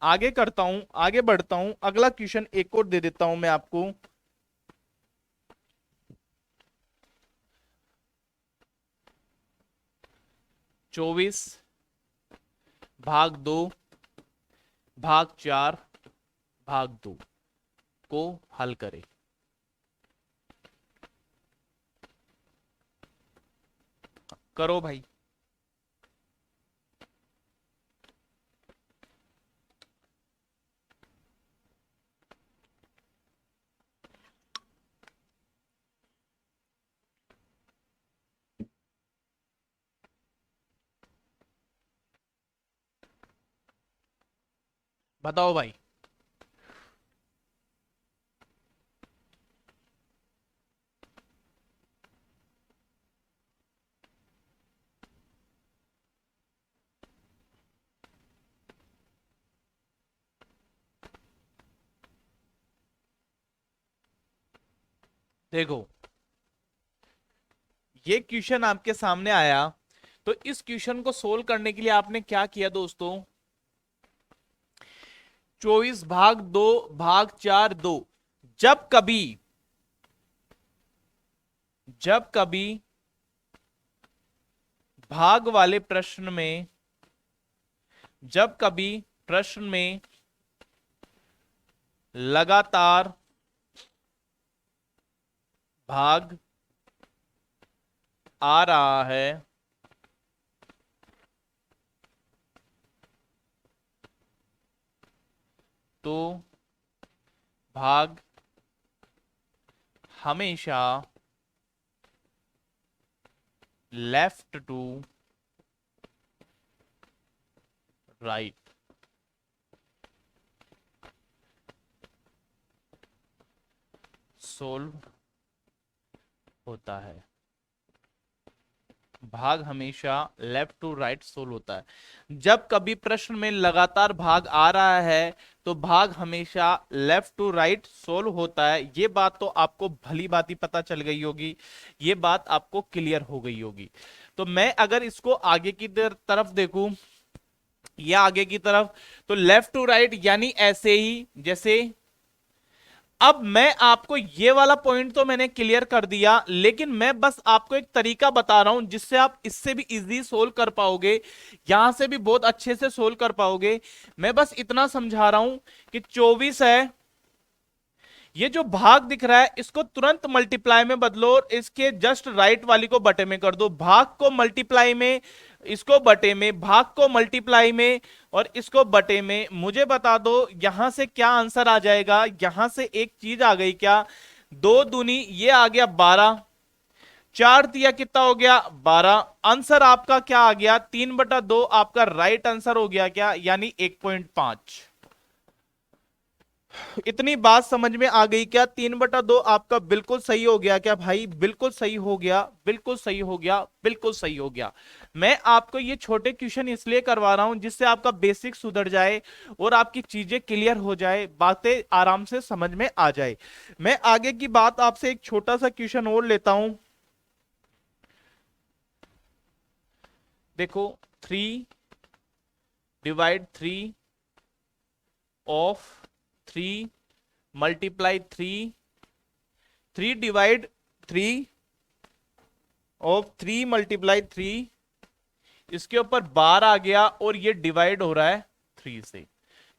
आगे करता हूं, आगे बढ़ता हूं, अगला क्वेश्चन एक और दे देता हूं मैं आपको। 24 भाग 2 भाग 4 भाग 2 को हल करें। करो भाई। बताओ भाई। देखो ये क्वेश्चन आपके सामने आया, तो इस क्वेश्चन को सोल्व करने के लिए आपने क्या किया दोस्तों, 24 भाग 2 भाग 4 2। जब कभी जब कभी भाग वाले प्रश्न में जब कभी प्रश्न में लगातार भाग आ रहा है तो भाग हमेशा लेफ्ट टू राइट सोल्व होता है। भाग हमेशा लेफ्ट टू राइट सोल्व होता है। जब कभी प्रश्न में लगातार भाग आ रहा है तो भाग हमेशा लेफ्ट टू राइट सोल्व होता है। ये बात तो आपको भली भांति पता चल गई होगी, ये बात आपको क्लियर हो गई होगी। तो मैं अगर इसको आगे की तरफ देखूं, या आगे की तरफ, तो लेफ्ट टू राइट यानी ऐसे ही जैसे, अब मैं आपको ये वाला पॉइंट तो मैंने क्लियर कर दिया, लेकिन मैं बस आपको एक तरीका बता रहा हूं जिससे आप इससे भी इजी सोल्व कर पाओगे, यहां से भी बहुत अच्छे से सोल्व कर पाओगे। मैं बस इतना समझा रहा हूं कि 24 है, ये जो भाग दिख रहा है इसको तुरंत मल्टीप्लाई में बदलो और इसके जस्ट राइट वाली को बटे में कर दो। भाग को मल्टीप्लाई में, इसको बटे में, भाग को मल्टीप्लाई में और इसको बटे में। मुझे बता दो यहां से क्या आंसर आ जाएगा। यहां से एक चीज आ गई क्या, 2 दूनी ये आ गया 12, 4 दिया कितना हो गया 12। आंसर आपका क्या आ गया 3/2 आपका राइट आंसर हो गया क्या, यानी 1.5। इतनी बात समझ में आ गई क्या, 3/2 आपका बिल्कुल सही हो गया क्या भाई, बिल्कुल सही हो गया, बिल्कुल सही हो गया, बिल्कुल सही हो गया। मैं आपको ये छोटे क्वेश्चन इसलिए करवा रहा हूं जिससे आपका बेसिक सुधर जाए और आपकी चीजें क्लियर हो जाए, बातें आराम से समझ में आ जाए। मैं आगे की बात आपसे एक छोटा सा क्वेश्चन और लेता हूं। देखो 3/3 ऑफ 3 × 3, 3/3 ऑफ 3 × 3, इसके ऊपर बार आ गया और ये डिवाइड हो रहा है 3 से।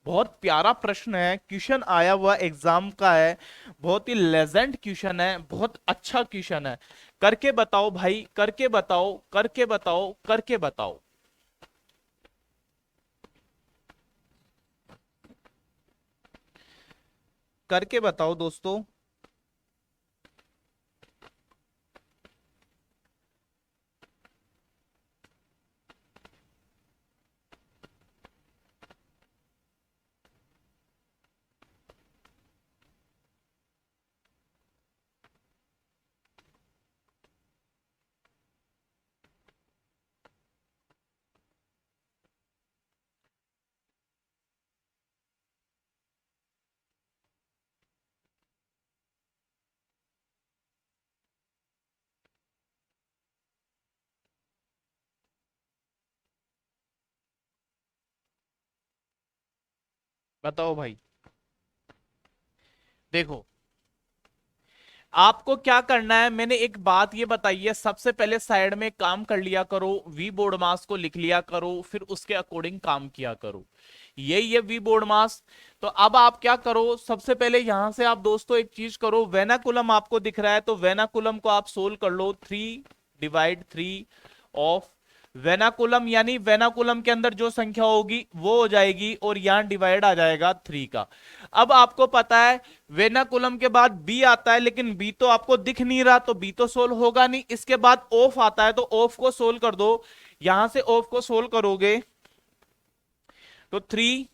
बहुत प्यारा प्रश्न है, क्वेश्चन आया हुआ एग्जाम का है, बहुत ही लेजेंड क्वेश्चन है, बहुत अच्छा क्वेश्चन है। करके बताओ भाई, करके बताओ, करके बताओ, करके बताओ। करके बताओ दोस्तों। बताओ भाई। देखो आपको क्या करना है, मैंने एक बात ये बताई है, सबसे पहले साइड में काम कर लिया करो, वी बोर्ड मास को लिख लिया करो, फिर उसके अकॉर्डिंग काम किया करो। यही है वी बोर्ड मास। तो अब आप क्या करो, सबसे पहले यहां से आप दोस्तों एक चीज करो, वेनाकुलम आपको दिख रहा है तो वेनाकुलम को आप सोल्व कर लो। 3/3 ऑफ वेनाकुलम, यानी वेनाकुलम के अंदर जो संख्या होगी वो हो जाएगी और यहां डिवाइड आ जाएगा 3 का। अब आपको पता है वेनाकुलम के बाद बी आता है, लेकिन बी तो आपको दिख नहीं रहा तो बी तो सोल्व होगा नहीं। इसके बाद ऑफ आता है तो ऑफ को सोल्व कर दो। यहां से ऑफ को सोल्व करोगे तो 3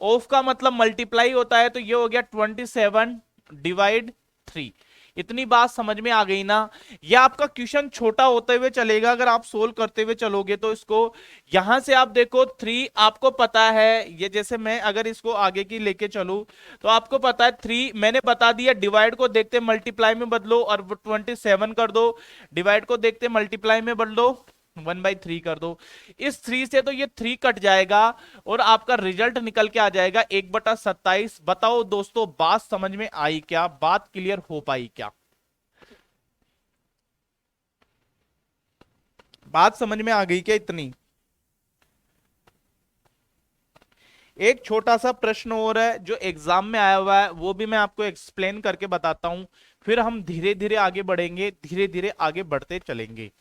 ऑफ का मतलब मल्टीप्लाई होता है, तो ये हो गया 27/3। इतनी बात समझ में आ गई ना। ये आपका क्वेश्चन छोटा होते हुए चलेगा, अगर आप सोल्व करते हुए चलोगे तो इसको यहां से आप देखो 3 आपको पता है, ये जैसे मैं अगर इसको आगे की लेके चलूं तो आपको पता है 3 मैंने बता दिया, डिवाइड को देखते मल्टीप्लाई में बदलो और 27 कर दो, डिवाइड को देखते मल्टीप्लाई में बदलो 1/3 कर दो। इस 3 से तो ये 3 कट जाएगा और आपका रिजल्ट निकल के आ जाएगा 1/27। बताओ दोस्तों बात समझ में आई क्या, बात क्लियर हो पाई क्या, बात समझ में आ गई क्या इतनी। एक छोटा सा प्रश्न और है जो एग्जाम में आया हुआ है, वो भी मैं आपको एक्सप्लेन करके बताता हूं, फिर हम धीरे धीरे आगे बढ़ेंगे, धीरे धीरे आगे बढ़ते चलेंगे।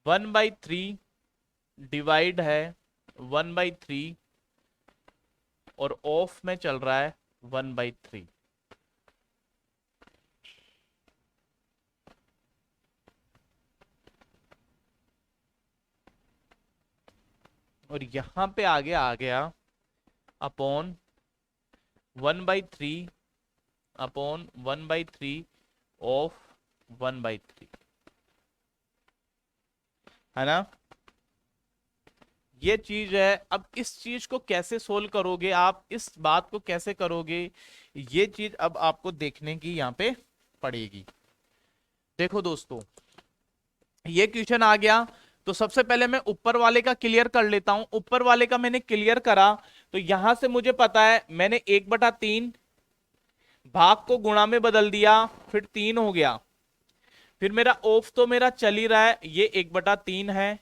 1/3 डिवाइड है 1/3 और ऑफ में चल रहा है 1/3। और यहां पे आगे आ गया अपॉन 1/3 अपॉन 1/3 ऑफ 1/3, है ना। ये चीज है। अब इस चीज को कैसे सोल्व करोगे आप, इस बात को कैसे करोगे, ये चीज अब आपको देखने की यहां पे पड़ेगी। देखो दोस्तों, ये क्वेश्चन आ गया, तो सबसे पहले मैं ऊपर वाले का क्लियर कर लेता हूं। ऊपर वाले का मैंने क्लियर करा, तो यहां से मुझे पता है मैंने 1/3 भाग को गुणा में बदल दिया, फिर 3 हो गया। फिर मेरा ऑफ तो मेरा चल ही रहा है, ये 1/3 है।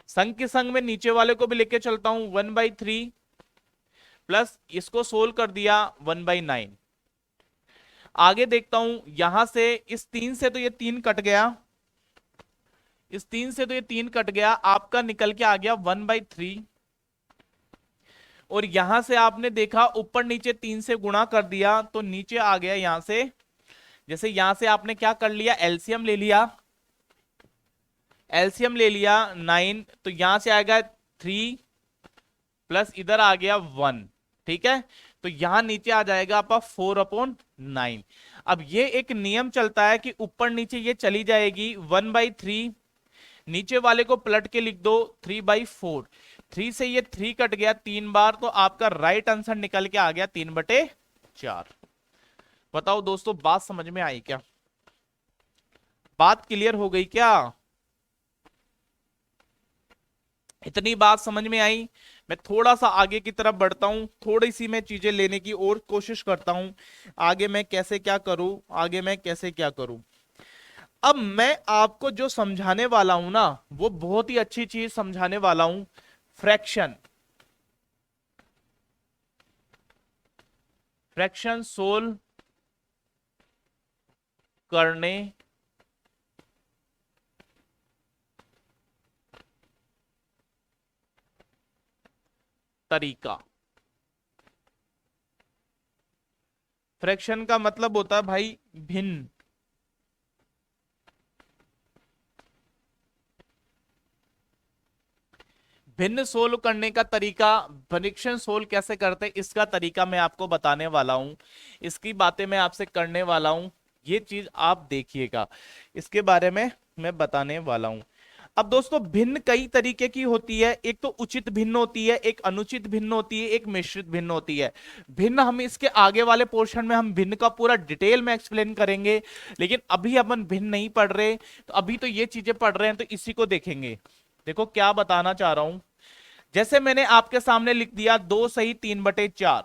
संग के संग में नीचे वाले को भी लेके चलता हूं, 1/3 प्लस इसको सोल्व कर दिया 1/9। आगे देखता हूं, यहां से इस 3 से तो ये 3 कट गया, इस 3 से तो ये 3 कट गया, आपका निकल के आ गया 1/3। और यहां से आपने देखा ऊपर नीचे 3 से गुणा कर दिया, तो नीचे आ गया यहां से, जैसे यहां से आपने क्या कर लिया, एलसीएम ले लिया, एलसीएम ले लिया 9, तो यहां से आएगा 3 प्लस इधर आ गया 1, ठीक है। तो यहां नीचे आ जाएगा आपका 4/9। अब ये एक नियम चलता है कि ऊपर नीचे ये चली जाएगी 1/3, नीचे वाले को पलट के लिख दो 3/4। 3 से ये 3 कट गया 3 बार, तो आपका राइट आंसर निकल के आ गया 3/4। बताओ दोस्तों, बात समझ में आई क्या, बात क्लियर हो गई क्या, इतनी बात समझ में आई। मैं थोड़ा सा आगे की तरफ बढ़ता हूं, थोड़ी सी मैं चीजें लेने की और कोशिश करता हूं, आगे मैं कैसे क्या करूं, आगे मैं कैसे क्या करूं। अब मैं आपको जो समझाने वाला हूं ना, वो बहुत ही अच्छी चीज समझाने वाला हूं, फ्रैक्शन। फ्रैक्शन सोल्व करने तरीका। फ्रैक्शन का मतलब होता है भाई भिन्न। भिन्न सोल्व करने का तरीका, फ्रैक्शन सोल्व कैसे करते हैं इसका तरीका मैं आपको बताने वाला हूं, इसकी बातें मैं आपसे करने वाला हूं, ये चीज आप देखिएगा, इसके बारे में मैं बताने वाला हूं। अब दोस्तों, भिन्न कई तरीके की होती है, एक तो उचित भिन्न होती है, एक अनुचित भिन्न होती है, एक मिश्रित भिन्न होती है। भिन्न हम इसके आगे वाले पोर्शन में हम भिन्न का पूरा डिटेल में एक्सप्लेन करेंगे, लेकिन अभी अपन भिन्न नहीं पढ़ रहे, तो अभी तो ये चीजें पढ़ रहे हैं, तो इसी को देखेंगे। देखो क्या बताना चाह रहा हूं, जैसे मैंने आपके सामने लिख दिया 2 सही 3/4।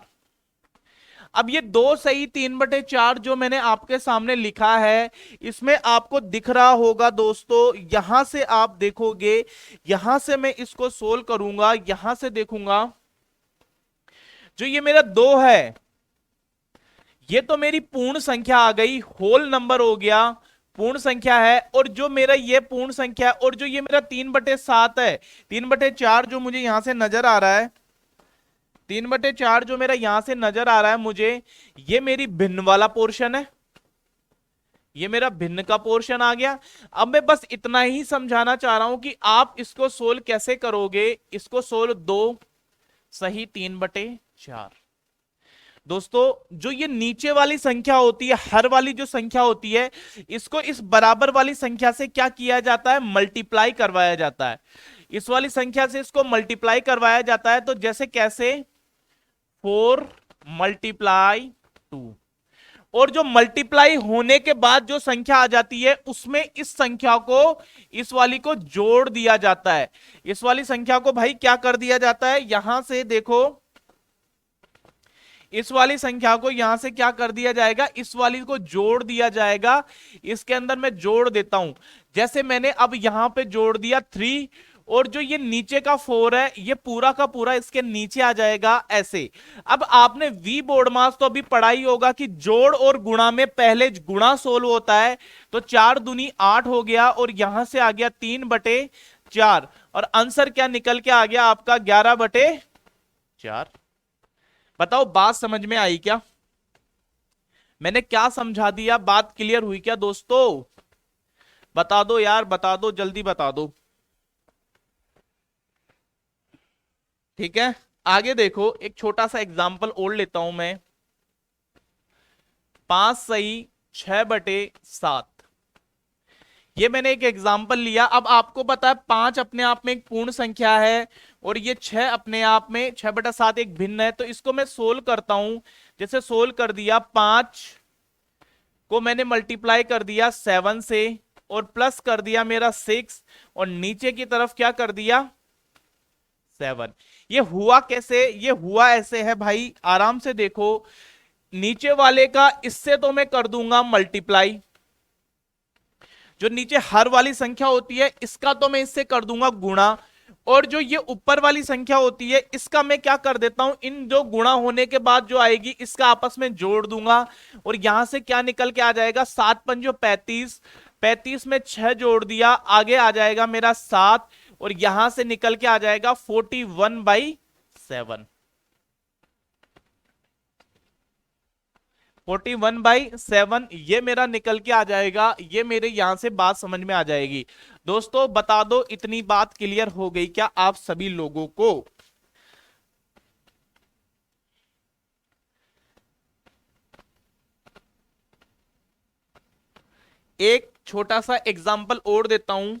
अब ये 2 सही 3/4 जो मैंने आपके सामने लिखा है, इसमें आपको दिख रहा होगा दोस्तों, यहां से आप देखोगे, यहां से मैं इसको सोल्व करूंगा, यहां से देखूंगा, जो ये मेरा 2 है, ये तो मेरी पूर्ण संख्या आ गई, होल नंबर हो गया, पूर्ण संख्या है। और जो मेरा ये पूर्ण संख्या है, और जो ये मेरा 3/7 है, 3/4 जो मुझे यहां से नजर आ रहा है, 3/4 जो मेरा यहां से नजर आ रहा है मुझे, ये मेरी भिन्न वाला पोर्शन है, ये मेरा भिन्न का पोर्शन आ गया। अब मैं बस इतना ही समझाना चाह रहा हूं कि आप इसको सोल्व कैसे करोगे, इसको सोल्व 2 सही 3/4। दोस्तों, जो ये नीचे वाली संख्या होती है, हर वाली जो संख्या होती है, इसको इस बराबर वाली संख्या से क्या किया जाता है, मल्टीप्लाई करवाया जाता है। इस वाली संख्या से इसको मल्टीप्लाई करवाया जाता है, तो जैसे कैसे 4 × 2, और जो मल्टीप्लाई होने के बाद जो संख्या आ जाती है, उसमें इस संख्या को इस वाली को जोड़ दिया जाता है। इस वाली संख्या को भाई क्या कर दिया जाता है, यहां से देखो, इस वाली संख्या को यहां से क्या कर दिया जाएगा, इस वाली को जोड़ दिया जाएगा। इसके अंदर मैं जोड़ देता हूं, जैसे मैंने अब यहां पे जोड़ दिया 3, और जो ये नीचे का 4 है ये पूरा का पूरा इसके नीचे आ जाएगा ऐसे। अब आपने वी बोर्ड मास तो अभी पढ़ा ही होगा कि जोड़ और गुणा में पहले गुणा सोल्व होता है। तो 4 दूनी 8 हो गया, और यहां से आ गया 3/4, और आंसर क्या निकल के आ गया आपका 11/4। बताओ बात समझ में आई क्या, मैंने क्या समझा दिया, बात क्लियर हुई क्या दोस्तों? बता दो यार, बता दो, जल्दी बता दो। ठीक है, आगे देखो, एक छोटा सा एग्जाम्पल और लेता हूं मैं। 5 सही 6/7, ये मैंने एक एग्जाम्पल लिया। अब आपको पता है 5 अपने आप में एक पूर्ण संख्या है, और ये 6 अपने आप में 6/7 एक भिन्न है। तो इसको मैं सोल्व करता हूं, जैसे सोल्व कर दिया, 5 को मैंने मल्टीप्लाई कर दिया 7 से, और प्लस कर दिया मेरा 6, और नीचे की तरफ क्या कर दिया 7। ये हुआ कैसे, ये हुआ ऐसे है भाई, आराम से देखो। नीचे वाले का इससे तो मैं कर दूंगा मल्टीप्लाई, जो नीचे हर वाली संख्या होती है इसका तो मैं इससे कर दूंगा गुणा, और जो ये ऊपर वाली संख्या होती है इसका मैं क्या कर देता हूं, इन जो गुणा होने के बाद जो आएगी इसका आपस में जोड़ दूंगा। और यहां से क्या निकल के आ जाएगा, 7×5 = 35, 35 में 6 जोड़ दिया, आगे आ जाएगा मेरा 7, और यहां से निकल के आ जाएगा 41/7। 41/7 ये मेरा निकल के आ जाएगा, ये मेरे यहां से बात समझ में आ जाएगी। दोस्तों बता दो, इतनी बात क्लियर हो गई क्या आप सभी लोगों को? एक छोटा सा एग्जाम्पल और देता हूं।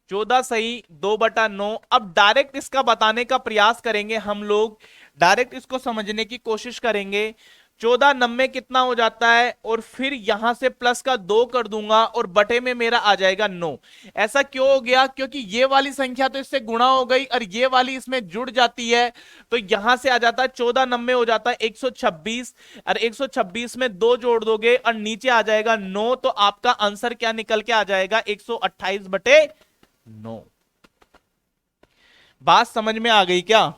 14 सही 2/9। अब डायरेक्ट इसका बताने का प्रयास करेंगे हम लोग, डायरेक्ट इसको समझने की कोशिश करेंगे। 14 9 कितना हो जाता है, और फिर यहां से प्लस का 2 कर दूंगा, और बटे में मेरा आ जाएगा 9। ऐसा क्यों हो गया, क्योंकि ये वाली संख्या तो इससे गुणा हो गई, और ये वाली इसमें जुड़ जाती है। तो यहां से आ जाता है 14 9 हो जाता है 126, और 126 में 2 जोड़ दोगे और नीचे आ जाएगा 9। तो आपका आंसर क्या निकल के आ जाएगा, 128/9। बात समझ में आ गई क्या?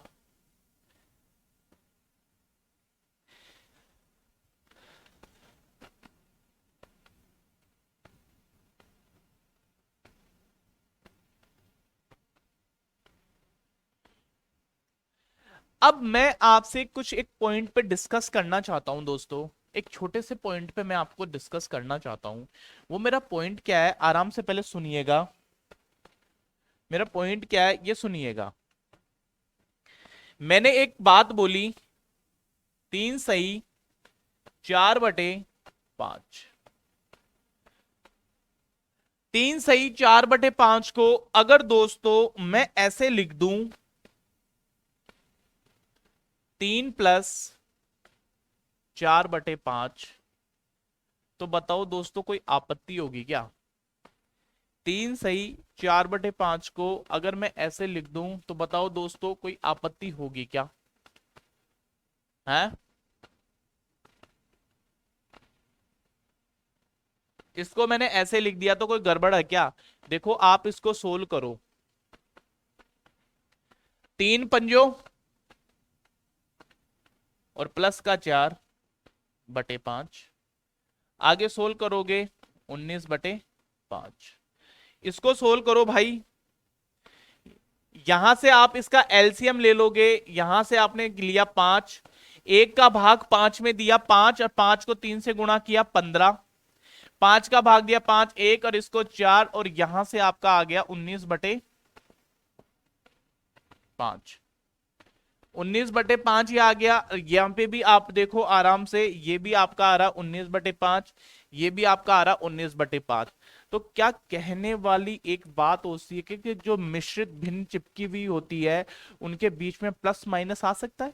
अब मैं आपसे कुछ एक पॉइंट पे डिस्कस करना चाहता हूं दोस्तों, एक छोटे से पॉइंट पे मैं आपको डिस्कस करना चाहता हूं। वो मेरा पॉइंट क्या है, आराम से पहले सुनिएगा। मेरा पॉइंट क्या है ये सुनिएगा। मैंने एक बात बोली, 3 सही 4/5। 3 सही 4/5 को अगर दोस्तों मैं ऐसे लिख दूं, 3 + 4/5, तो बताओ दोस्तों कोई आपत्ति होगी क्या? 3 सही 4/5 को अगर मैं ऐसे लिख दूं तो बताओ दोस्तों कोई आपत्ति होगी क्या? है, इसको मैंने ऐसे लिख दिया तो कोई गड़बड़ है क्या? देखो आप इसको सोल्व करो, 3 पंजो और प्लस का 4/5, आगे सोल्व करोगे 19/5। इसको सोल्व करो भाई, यहां से आप इसका एलसीएम ले लोगे, यहां से आपने लिया 5, 1 का भाग 5 में दिया 5, और 5 को 3 से गुणा किया 15, 5 का भाग दिया 5 1, और इसको 4, और यहां से आपका आ गया 19/5। 19/5 ये आ गया। यहां पे भी आप देखो आराम से, ये भी आपका आ रहा 19/5, ये भी आपका आ रहा 19/5। तो क्या कहने वाली एक बात होती है कि जो मिश्रित भिन्न चिपकी हुई होती है उनके बीच में प्लस माइनस आ सकता है,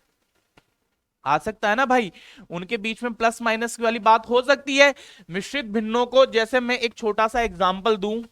आ सकता है ना भाई, उनके बीच में प्लस माइनस वाली बात हो सकती है। मिश्रित भिन्नों को जैसे मैं एक छोटा सा एग्जांपल दूं,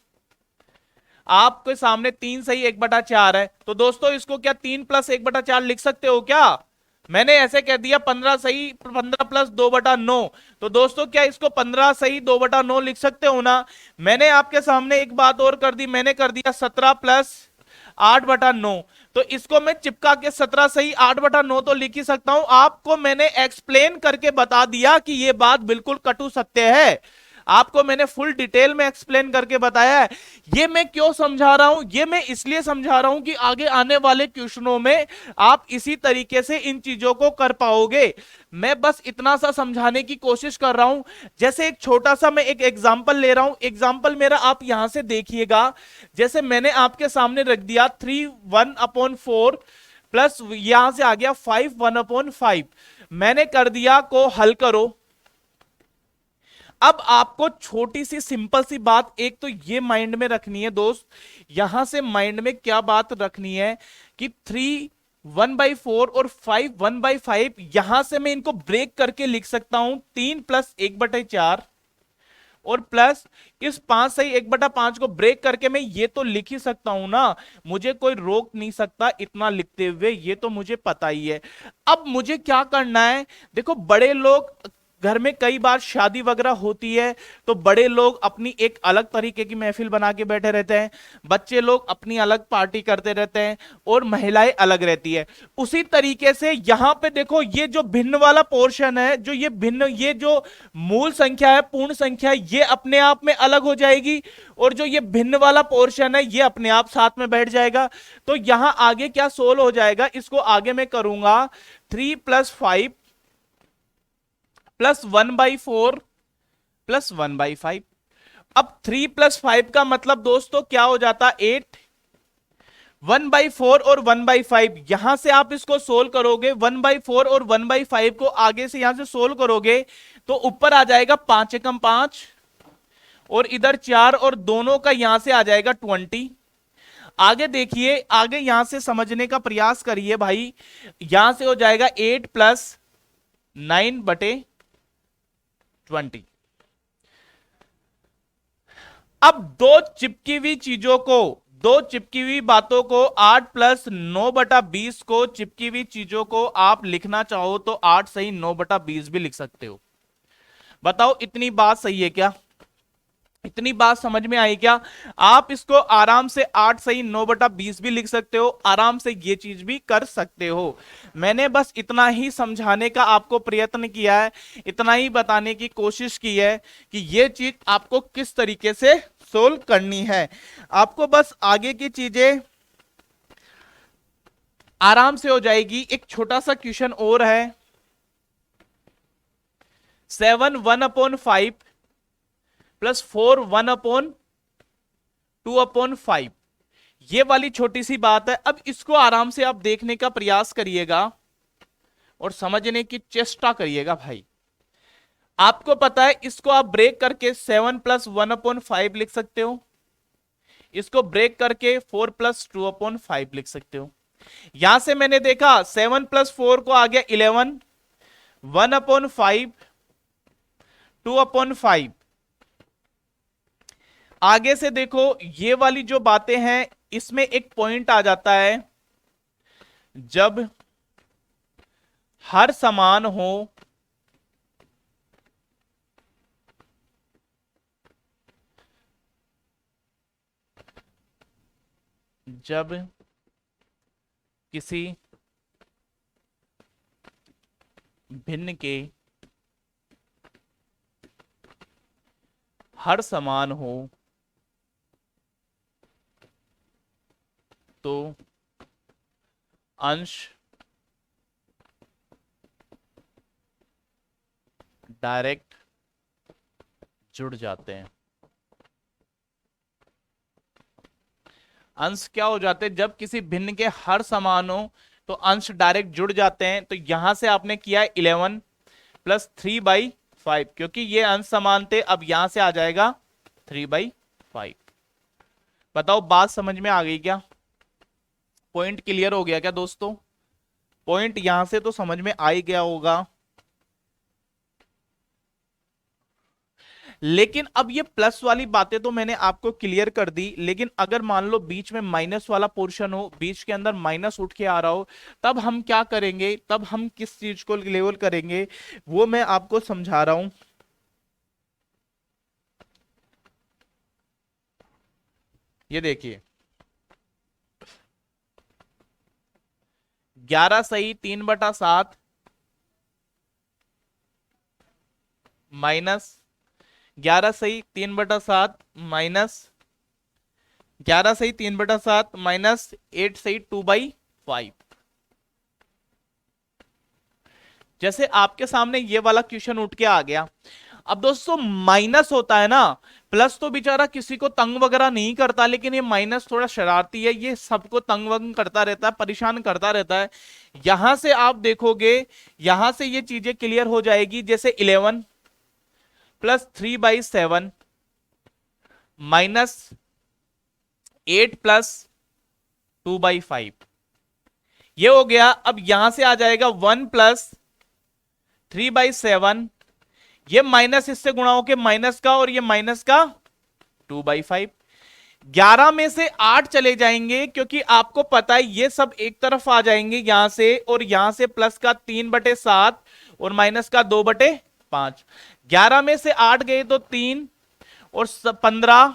आपके सामने 3 सही 1/4 है, तो दोस्तों इसको क्या 3 + 1/4 लिख सकते हो क्या? मैंने ऐसे कह दिया 15 सही, 15 प्लस 2/9। तो दोस्तों क्या इसको 15 सही 2/9 लिख सकते हो ना? मैंने आपके सामने एक बात और कर दी, मैंने कर दिया 17 प्लस 8/9। तो इसको मैं चिपका के 17 सही 8/9 तो लिख ही सकता हूं। आपको मैंने एक्सप्लेन करके बता दिया कि यह बात बिल्कुल कटु सत्य है। आपको मैंने फुल डिटेल में एक्सप्लेन करके बताया है। ये मैं क्यों समझा रहा हूं? ये मैं इसलिए समझा रहा हूं कि आगे आने वाले क्वेश्चनों में आप इसी तरीके से इन चीजों को कर पाओगे। मैं बस इतना सा समझाने की कोशिश कर रहा हूं। जैसे एक छोटा सा मैं एक एग्जांपल ले रहा हूं, एग्जांपल मेरा आप यहां से देखिएगा। जैसे मैंने आपके सामने रख दिया 3 1/4 प्लस यहां से आ गया 5 1/5। मैंने कर दिया को हल करो। अब आपको छोटी सी सिंपल सी बात एक तो ये माइंड में रखनी है दोस्त, यहां से माइंड में क्या बात रखनी है कि 3 1/4 और 5 1/5, यहां से मैं इनको ब्रेक करके लिख सकता हूं 3 प्लस 1/4 और प्लस इस 5 सही 1/5 को ब्रेक करके मैं ये तो लिख ही सकता हूं ना। मुझे कोई रोक नहीं सकता इतना लिखते हुए, ये तो मुझे पता ही है। अब मुझे क्या करना है? देखो बड़े लोग घर में कई बार शादी वगैरह होती है तो बड़े लोग अपनी एक अलग तरीके की महफिल बना के बैठे रहते हैं, बच्चे लोग अपनी अलग पार्टी करते रहते हैं और महिलाएं अलग रहती है। उसी तरीके से यहां पे देखो ये जो भिन्न वाला पोर्शन है, जो ये भिन्न, ये जो मूल संख्या है, पूर्ण संख्या है, ये अपने आप में अलग हो जाएगी और जो ये भिन्न वाला पोर्शन है ये अपने आप साथ में बैठ जाएगा। तो यहां आगे क्या सोल्व हो जाएगा, इसको आगे मैं करूंगा 3 + 5 प्लस 1/4 प्लस 1/5। अब 3 + 5 का मतलब दोस्तों क्या हो जाता? 8। 1/4 और 1/5 यहां से आप इसको सोल्व करोगे, 1/4 और 1/5 को आगे से यहां से सोल्व करोगे तो ऊपर आ जाएगा 5 एकम 5 और इधर 4 और दोनों का यहां से आ जाएगा 20। आगे देखिए, आगे यहां से समझने का प्रयास करिए भाई। यहां से हो जाएगा 8 + 9/20। अब दो चिपकी हुई बातों को 8 + 9/20 को, चिपकी हुई चीजों को आप लिखना चाहो तो 8 सही 9/20 भी लिख सकते हो। बताओ इतनी बात सही है क्या? इतनी बात समझ में आई क्या? आप इसको आराम से 8 सही 9/20 भी लिख सकते हो, आराम से ये चीज भी कर सकते हो। मैंने बस इतना ही समझाने का आपको प्रयत्न किया है, इतना ही बताने की कोशिश की है कि ये चीज आपको किस तरीके से सोल्व करनी है। आपको बस आगे की चीजें आराम से हो जाएगी। एक छोटा सा क्वेश्चन और है, 7 1/5 प्लस 4 1/2/5। ये वाली छोटी सी बात है। अब इसको आराम से आप देखने का प्रयास करिएगा और समझने की चेष्टा करिएगा भाई। आपको पता है इसको आप ब्रेक करके 7 + 1/5 लिख सकते हो, इसको ब्रेक करके 4 + 2/5 लिख सकते हो। यहां से मैंने देखा 7 + 4 को आ गया 11, 1/5 2/5। आगे से देखो ये वाली जो बातें हैं इसमें एक पॉइंट आ जाता है, जब हर समान हो जब किसी भिन्न के हर समान हो तो अंश डायरेक्ट जुड़ जाते हैं। अंश क्या हो जाते हैं? जब किसी भिन्न के हर समान हो तो अंश डायरेक्ट जुड़ जाते हैं। तो यहां से आपने किया 11 + 3/5, क्योंकि ये अंश समान थे। अब यहां से आ जाएगा 3/5। बताओ बात समझ में आ गई क्या? पॉइंट क्लियर हो गया क्या दोस्तों? पॉइंट यहां से तो समझ में आ ही गया होगा। लेकिन अब ये प्लस वाली बातें तो मैंने आपको क्लियर कर दी, लेकिन अगर मान लो बीच में माइनस वाला पोर्शन हो, बीच के अंदर माइनस उठ के आ रहा हो, तब हम क्या करेंगे, तब हम किस चीज को लेवल करेंगे, वो मैं आपको समझा रहा हूं। ये देखिए 11 सही 3/7 माइनस 11 सही 3/7 माइनस 11 सही 3/7 माइनस 8 सही 2/5। जैसे आपके सामने ये वाला क्वेश्चन उठ के आ गया। अब दोस्तों माइनस होता है ना, प्लस तो बेचारा किसी को तंग वगैरह नहीं करता, लेकिन ये माइनस थोड़ा शरारती है, ये सबको तंग वंग करता रहता है, परेशान करता रहता है। यहां से आप देखोगे, यहां से ये चीजें क्लियर हो जाएगी। जैसे 11 + 3/7 माइनस 8 + 2/5, ये हो गया। अब यहां से आ जाएगा 1 + 3/7, ये माइनस इससे गुणा होके माइनस का, और ये माइनस का 2/5। 11 में से 8 चले जाएंगे, क्योंकि आपको पता है ये सब एक तरफ आ जाएंगे यहां से, और यहां से प्लस का 3/7 और माइनस का 2/5। 11 में से 8 गए तो 3 और 15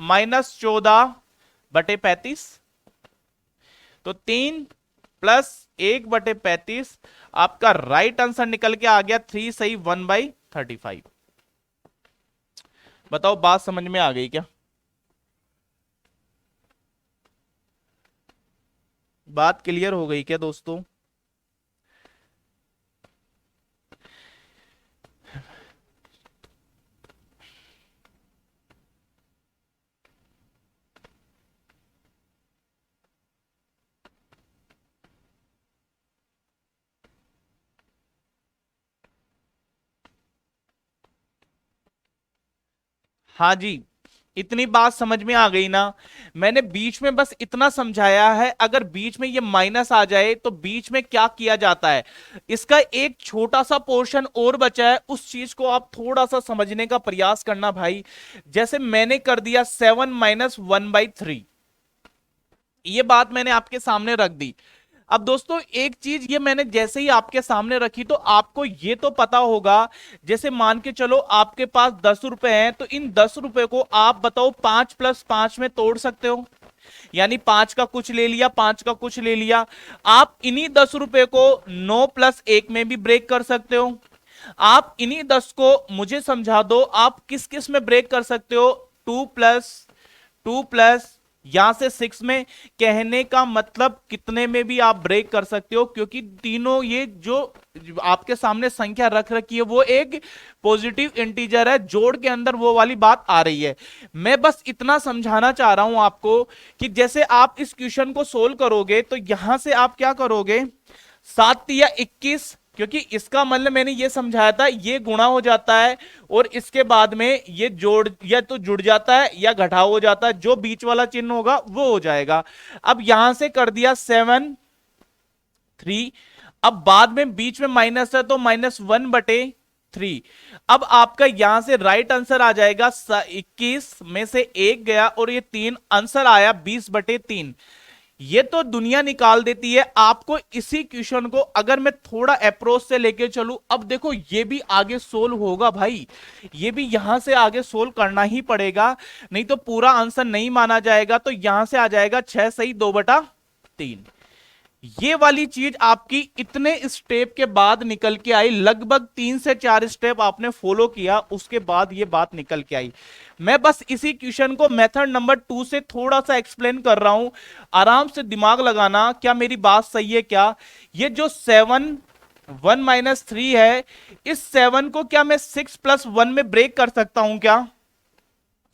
माइनस 14/35, तो 3 + 1/35। आपका राइट आंसर निकल के आ गया 3 सही 1/35। बताओ बात समझ में आ गई क्या? बात क्लियर हो गई क्या दोस्तों? हाँ जी, इतनी बात समझ में आ गई ना। मैंने बीच में बस इतना समझाया है, अगर बीच में ये माइनस आ जाए तो बीच में क्या किया जाता है। इसका एक छोटा सा पोर्शन और बचा है, उस चीज को आप थोड़ा सा समझने का प्रयास करना भाई। जैसे मैंने कर दिया 7 - 1/3, ये बात मैंने आपके सामने रख दी। अब दोस्तों एक चीज ये मैंने जैसे ही आपके सामने रखी, तो आपको ये तो पता होगा, जैसे मान के चलो आपके पास 10 रुपए हैं, तो इन 10 रुपए को आप बताओ 5 + 5 में तोड़ सकते हो, यानी 5 का कुछ ले लिया, 5 का कुछ ले लिया। आप इन्हीं 10 रुपए को 9 + 1 में भी ब्रेक कर सकते हो। आप इन्हीं 10 को मुझे समझा दो, आप किस किस में ब्रेक कर सकते हो? 2 + 2 + यहां से 6 में। कहने का मतलब कितने में भी आप ब्रेक कर सकते हो, क्योंकि तीनों ये जो आपके सामने संख्या रख रखी है वो एक पॉजिटिव इंटीजर है, जोड़ के अंदर वो वाली बात आ रही है। मैं बस इतना समझाना चाह रहा हूं आपको कि जैसे आप इस क्वेश्चन को सोल्व करोगे, तो यहां से आप क्या करोगे, 7 × 21, क्योंकि इसका मतलब मैंने ये समझाया था, ये गुणा हो जाता है और इसके बाद में ये जोड़ या तो जुड़ जाता है या घटाव हो जाता है, जो बीच वाला चिन्ह होगा वो हो जाएगा। अब यहां से कर दिया 7 3। अब बाद में बीच में माइनस है तो -1/3। अब आपका यहां से राइट आंसर आ जाएगा 21 में से 1 गया और ये 3, आंसर आया 20/3। ये तो दुनिया निकाल देती है। आपको इसी क्वेश्चन को अगर मैं थोड़ा अप्रोच से लेके चलूं, अब देखो ये भी आगे सोल्व होगा भाई, ये भी यहां से आगे सोल्व करना ही पड़ेगा, नहीं तो पूरा आंसर नहीं माना जाएगा। तो यहां से आ जाएगा 6 सही 2/3। ये वाली चीज आपकी इतने स्टेप के बाद निकल के आई, लगभग 3 से 4 स्टेप आपने फॉलो किया, उसके बाद ये बात निकल के आई। मैं बस इसी क्वेश्चन को मेथड नंबर 2 से थोड़ा सा एक्सप्लेन कर रहा हूं, आराम से दिमाग लगाना, क्या मेरी बात सही है क्या? ये जो 7 1 - 3 है, इस 7 को क्या मैं 6 + 1 में ब्रेक कर सकता हूं क्या?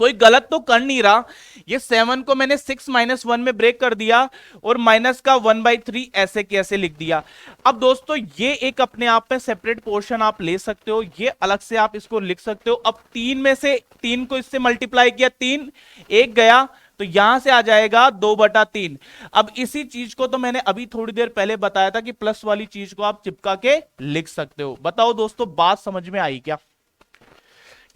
कोई गलत तो कर नहीं रहा। ये 7 को मैंने 6 - 1 में ब्रेक कर दिया और माइनस का 1/3 ऐसे कैसे लिख दिया। अब दोस्तों ये एक अपने आप में सेपरेट पोर्शन आप ले सकते हो, ये अलग से आप इसको लिख सकते हो। अब 3 में से 3 को इससे मल्टीप्लाई किया, 3 1 गया, तो यहां से आ जाएगा 2/3। अब इसी चीज को तो मैंने अभी थोड़ी देर पहले बताया था कि प्लस वाली चीज को आप चिपका के लिख सकते हो। बताओ दोस्तों बात समझ में आई क्या?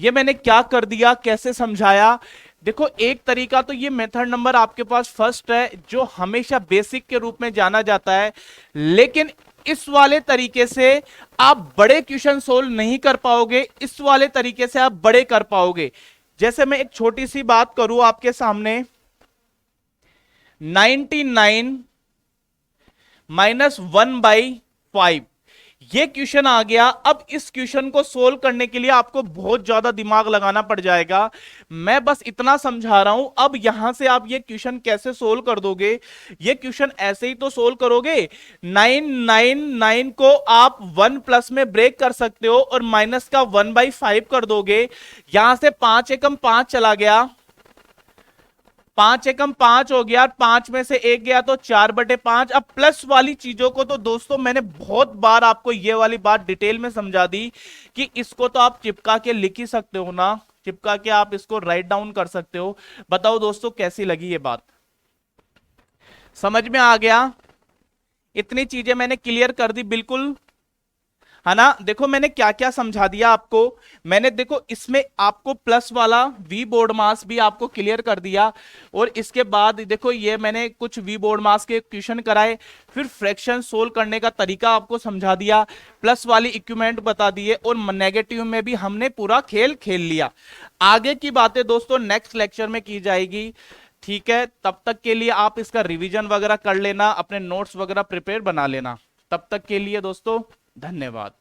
ये मैंने क्या कर दिया, कैसे समझाया। देखो एक तरीका तो ये मेथड नंबर आपके पास फर्स्ट है जो हमेशा बेसिक के रूप में जाना जाता है, लेकिन इस वाले तरीके से आप बड़े क्वेश्चन सोल्व नहीं कर पाओगे, इस वाले तरीके से आप बड़े कर पाओगे। जैसे मैं एक छोटी सी बात करूं आपके सामने, 99 -1/5 ये क्वेश्चन आ गया। अब इस क्वेश्चन को सोल्व करने के लिए आपको बहुत ज्यादा दिमाग लगाना पड़ जाएगा। मैं बस इतना समझा रहा हूं, अब यहां से आप ये क्वेश्चन कैसे सोल्व कर दोगे। ये क्वेश्चन ऐसे ही तो सोल्व करोगे, 999 को आप 1 प्लस में ब्रेक कर सकते हो और माइनस का 1/5 कर दोगे। यहां से 5 एकम 5 चला गया, 5 एकम 5 हो गया, 5 में से 1 गया तो 4/5। अब प्लस वाली चीजों को तो दोस्तों मैंने बहुत बार आपको ये वाली बात डिटेल में समझा दी कि इसको तो आप चिपका के लिख ही सकते हो ना, चिपका के आप इसको राइट डाउन कर सकते हो। बताओ दोस्तों कैसी लगी ये बात, समझ में आ गया? इतनी चीजें मैंने क्लियर कर दी बिल्कुल, है ना। देखो मैंने क्या क्या समझा दिया आपको। मैंने देखो इसमें आपको प्लस वाला वी बोर्ड मास भी आपको क्लियर कर दिया, और इसके बाद देखो ये मैंने कुछ वी बोर्ड मास के क्वेश्चन कराए, फिर फ्रैक्शन सोल्व करने का तरीका आपको समझा दिया, प्लस वाली इक्विपमेंट बता दिए, और नेगेटिव में भी हमने पूरा खेल खेल लिया। आगे की बातें दोस्तों नेक्स्ट लेक्चर में की जाएगी, ठीक है। तब तक के लिए आप इसका रिवीजन वगैरह कर लेना, अपने नोट्स वगैरह प्रिपेयर बना लेना। तब तक के लिए दोस्तों धन्यवाद।